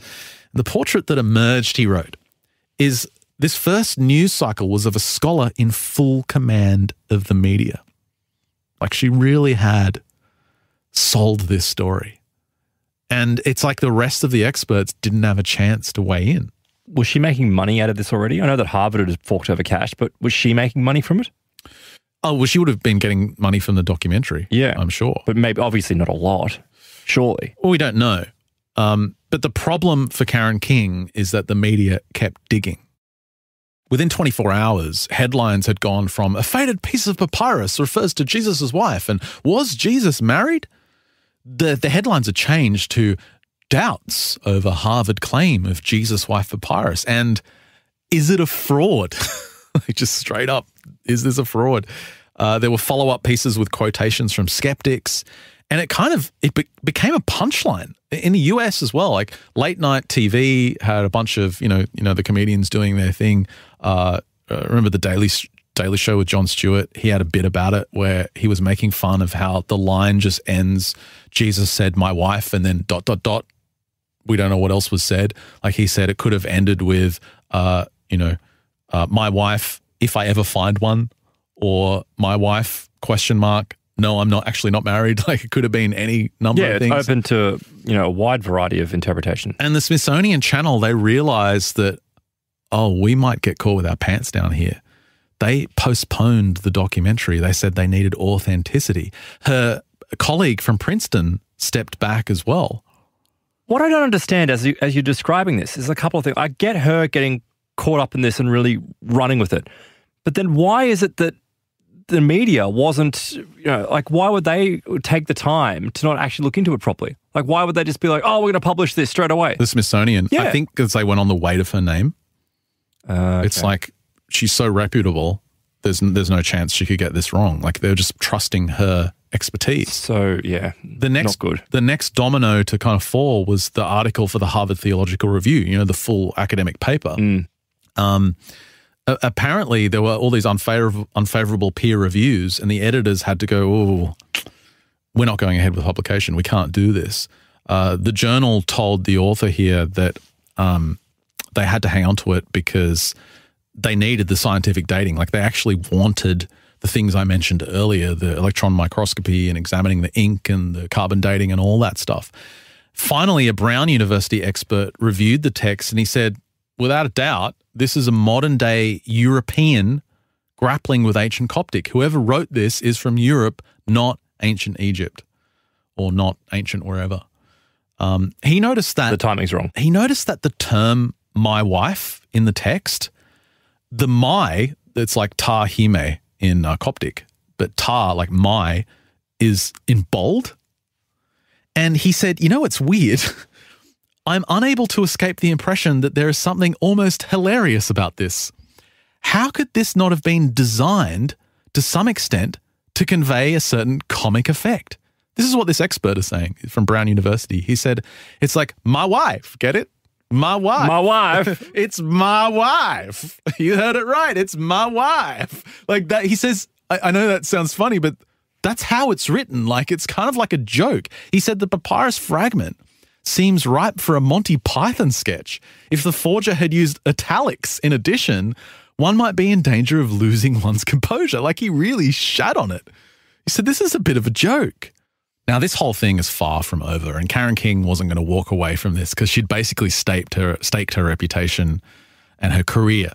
The portrait that emerged, he wrote, is this first news cycle was of a scholar in full command of the media. Like she really had sold this story. And it's like the rest of the experts didn't have a chance to weigh in.
Was she making money out of this already? I know that Harvard had forked over cash, but was she making money from it?
Oh, well, she would have been getting money from the documentary.
Yeah.
I'm sure.
But maybe, obviously not a lot, surely.
Well, we don't know. But the problem for Karen King is that the media kept digging. Within 24 hours, headlines had gone from a faded piece of papyrus refers to Jesus' wife and was Jesus married? The headlines had changed to doubts over Harvard claim of Jesus' wife papyrus. And is it a fraud? Just straight up, is this a fraud? There were follow-up pieces with quotations from skeptics, and it became a punchline in the US as well. Like late night TV had a bunch of the comedians doing their thing. Remember the Daily Show with Jon Stewart? He had a bit about it where he was making fun of how the line just ends. Jesus said, "My wife," and then ... We don't know what else was said. Like he said, it could have ended with, my wife, if I ever find one, or my wife, ? No, I'm actually not married. Like it could have been any number of things.
Yeah, it's open to, a wide variety of interpretation.
And the Smithsonian Channel, they realized that, we might get caught with our pants down here. They postponed the documentary. They said they needed authenticity. Her colleague from Princeton stepped back as well.
What I don't understand as you're describing this is a couple of things. I get her getting caught up in this and really running with it. But then why is it that the media wasn't, why would they take the time to not actually look into it properly? Like, why would they just be like, we're going to publish this straight away?
The Smithsonian, yeah. I think because they went on the weight of her name. Okay. It's like, she's so reputable, there's no chance she could get this wrong. Like, they're just trusting her expertise.
So, yeah, not good.
The next domino to kind of fall was the article for the Harvard Theological Review, the full academic paper. Apparently, there were all these unfavorable peer reviews, and the editors had to go, we're not going ahead with publication. We can't do this. The journal told the author here that they had to hang on to it because they needed the scientific dating. Like, they actually wanted the things I mentioned earlier, the electron microscopy and examining the ink and the carbon dating and all that stuff. Finally, a Brown University expert reviewed the text and he said, without a doubt, this is a modern-day European grappling with ancient Coptic. Whoever wrote this is from Europe, not ancient Egypt or not ancient wherever. He noticed that...
The timing's wrong.
He noticed that the term my wife in the text, the my, it's like ta hime in Coptic, but ta, like my, is in bold. And he said, you know, it's weird. I'm unable to escape the impression that there is something almost hilarious about this. How could this not have been designed to some extent to convey a certain comic effect? This is what this expert is saying from Brown University. He said, it's like, my wife, get it? My wife.
My wife.
It's my wife. You heard it right. It's my wife. Like that. He says, I know that sounds funny, but that's how it's written. Like, it's kind of like a joke. He said the papyrus fragment seems ripe for a Monty Python sketch. If the forger had used italics in addition, one might be in danger of losing one's composure. Like, he really shat on it. He said, this is a bit of a joke. Now, this whole thing is far from over, and Karen King wasn't going to walk away from this because she'd basically staked her reputation and her career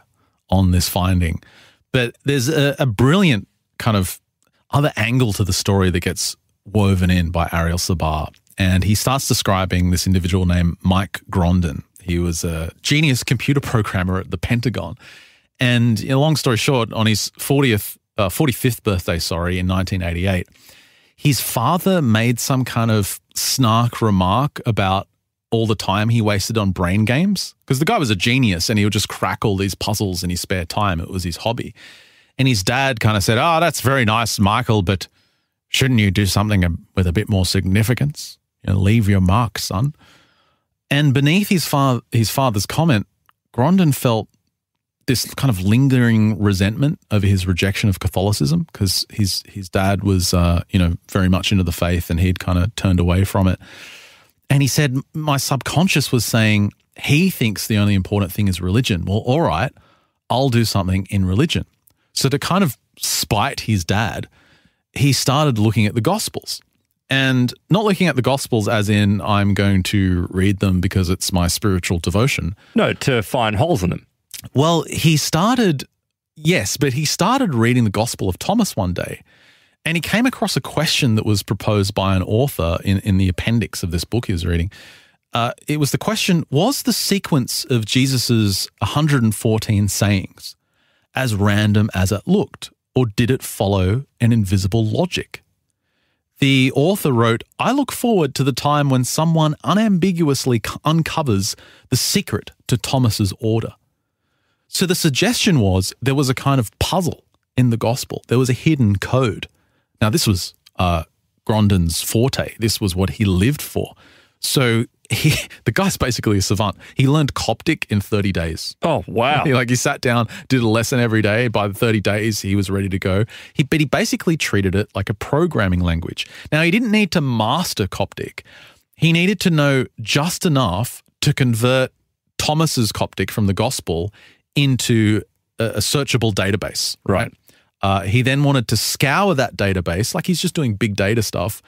on this finding. But there's a brilliant kind of other angle to the story that gets woven in by Ariel Sabar. And he starts describing this individual named Mike Grundy. He was a genius computer programmer at the Pentagon. And you know, long story short, on his 45th birthday, in 1988, his father made some kind of snark remark about all the time he wasted on brain games, because the guy was a genius and he would just crack all these puzzles in his spare time. It was his hobby. And his dad kind of said, oh, that's very nice, Michael, but shouldn't you do something with a bit more significance? You know, leave your mark, son. And beneath his father's comment, Grundy felt this kind of lingering resentment over his rejection of Catholicism, because his dad was, very much into the faith and he'd kind of turned away from it. And he said, my subconscious was saying he thinks the only important thing is religion. Well, all right, I'll do something in religion. So to kind of spite his dad, he started looking at the Gospels. And not looking at the Gospels as in I'm going to read them because it's my spiritual devotion.
No, to find holes in them.
Well, he started reading the Gospel of Thomas one day, and he came across a question that was proposed by an author in the appendix of this book he was reading. It was the question, was the sequence of Jesus's 114 sayings as random as it looked, or did it follow an invisible logic? The author wrote, I look forward to the time when someone unambiguously uncovers the secret to Thomas's order. So the suggestion was there was a kind of puzzle in the gospel. There was a hidden code. Now, this was Grundy's forte. This was what he lived for. So the guy's basically a savant. He learned Coptic in 30 days.
Oh, wow.
He sat down, did a lesson every day. By the 30 days, he was ready to go. But he basically treated it like a programming language. Now, he didn't need to master Coptic. He needed to know just enough to convert Thomas's Coptic from the gospel into a searchable database, right? He then wanted to scour that database, like he's just doing big data stuff,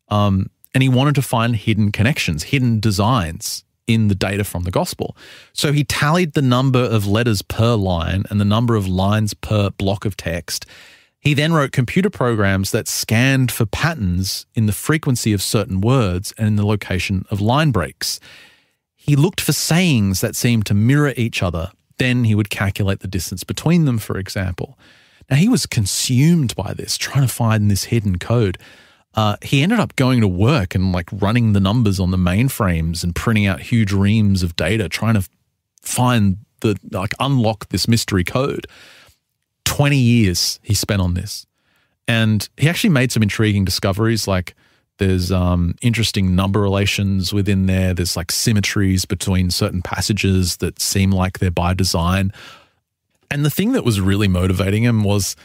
and he wanted to find hidden connections, hidden designs in the data from the gospel. So he tallied the number of letters per line and the number of lines per block of text. He then wrote computer programs that scanned for patterns in the frequency of certain words and in the location of line breaks. He looked for sayings that seemed to mirror each other. Then he would calculate the distance between them, for example. Now, he was consumed by this, trying to find this hidden code. He ended up going to work and running the numbers on the mainframes and printing out huge reams of data, trying to find unlock this mystery code. 20 years he spent on this. And he actually made some intriguing discoveries, there's interesting number relations within there. There's symmetries between certain passages that seem like they're by design. And the thing that was really motivating him was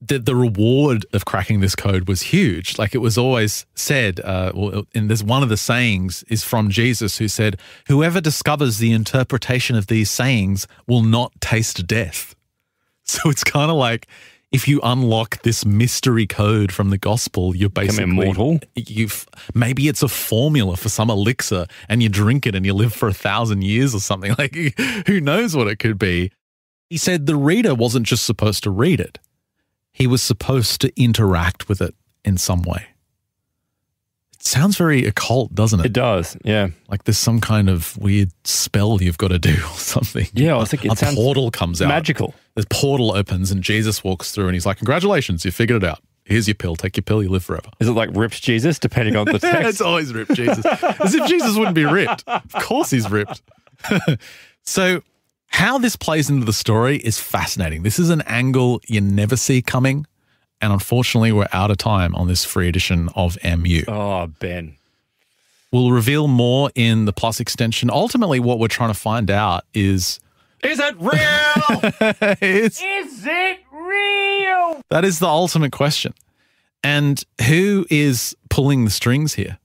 that the reward of cracking this code was huge. It was always said, and there's one of the sayings is from Jesus, who said, whoever discovers the interpretation of these sayings will not taste death. So it's kind of if you unlock this mystery code from the gospel, you're basically
immortal.
Maybe it's a formula for some elixir and you drink it and you live for 1,000 years or something. Like, who knows what it could be? He said the reader wasn't just supposed to read it. He was supposed to interact with it in some way. It sounds very occult, doesn't it?
It does, yeah.
Like there's some kind of weird spell you've got to do or something.
Yeah, I was thinking it sounds
portal comes out.
magical.
The portal opens and Jesus walks through and he's like, congratulations, you figured it out. Here's your pill. Take your pill, you live forever.
Is it like ripped Jesus, depending on the text?
It's always ripped Jesus. As if Jesus wouldn't be ripped. Of course he's ripped. So how this plays into the story is fascinating. This is an angle you never see coming. And unfortunately, we're out of time on this free edition of MU.
Oh, Ben.
We'll reveal more in the Plus extension. Ultimately, what we're trying to find out is
it real?
Is it real?
that is the ultimate question. And who is pulling the strings here?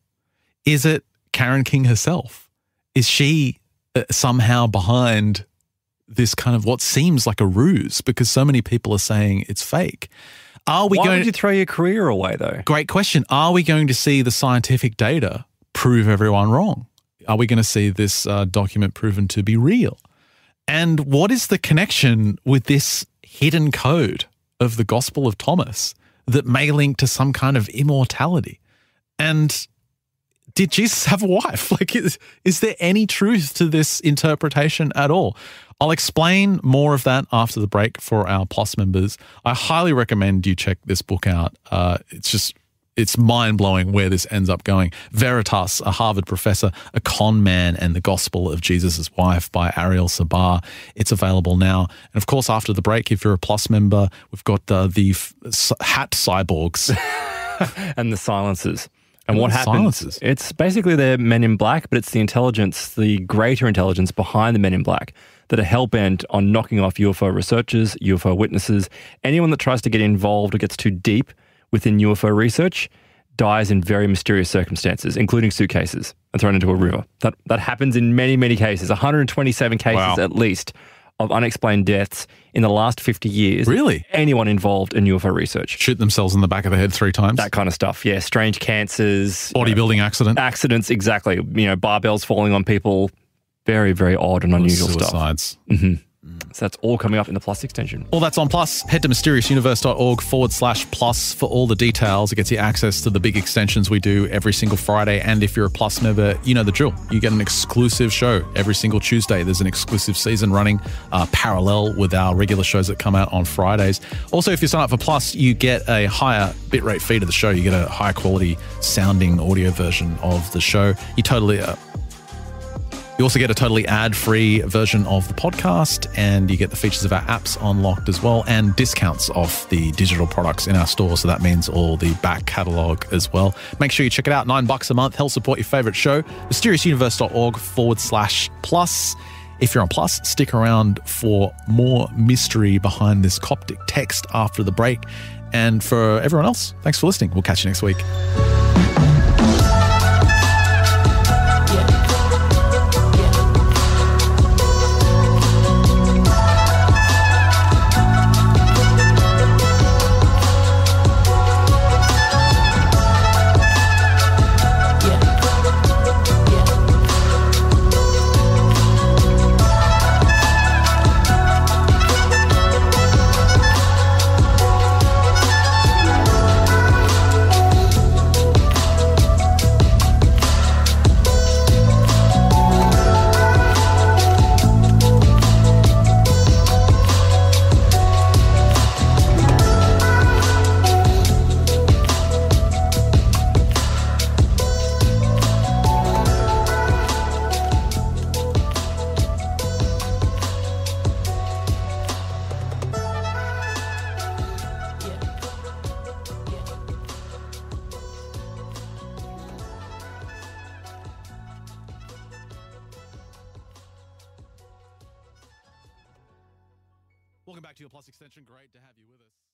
Is it Karen King herself? Is she somehow behind this kind of what seems like a ruse? Because so many people are saying it's fake. Why
would you throw your career away, though?
Great question. Are we going to see the scientific data prove everyone wrong? Are we going to see this document proven to be real? And what is the connection with this hidden code of the Gospel of Thomas that may link to some kind of immortality? And did Jesus have a wife? Like, is there any truth to this interpretation at all? I'll explain more of that after the break for our Plus members. I highly recommend you check this book out. It's mind-blowing where this ends up going. Veritas, a Harvard professor, A Con Man and the Gospel of Jesus' Wife by Ariel Sabar. It's available now. And of course, after the break, if you're a Plus member, we've got the hat cyborgs.
And the silencers. And what happens,
silences?
It's basically they're men in black, but it's the intelligence, the greater intelligence behind the men in black that are hell-bent on knocking off UFO researchers, UFO witnesses. Anyone that tries to get involved or gets too deep within UFO research dies in very mysterious circumstances, including suitcases, and thrown into a river. That happens in many, many cases, 127 cases at least of unexplained deaths in the last 50 years.
Really?
Anyone involved in UFO research.
Shoot themselves in the back of the head 3 times?
That kind of stuff, yeah. Strange cancers.
Bodybuilding accident?
Accidents, exactly. Barbells falling on people. Very, very odd and unusual
Suicides.
stuff. Mm-hmm. So that's all coming up in the Plus extension.
All that's on Plus. Head to mysteriousuniverse.org/plus for all the details. It gets you access to the big extensions we do every single Friday. And if you're a Plus member, you know the drill. You get an exclusive show every single Tuesday. There's an exclusive season running parallel with our regular shows that come out on Fridays. Also, if you sign up for Plus, you get a higher bitrate feed of the show. You get a higher quality sounding audio version of the show. You also get a totally ad-free version of the podcast, and you get the features of our apps unlocked as well, and discounts off the digital products in our store. So that means all the back catalogue as well. Make sure you check it out. $9 a month. Help support your favorite show. mysteriousuniverse.org/plus. If you're on Plus, stick around for more mystery behind this Coptic text after the break. And for everyone else, thanks for listening. We'll catch you next week. Welcome back to your Plus extension. Great to have you with us.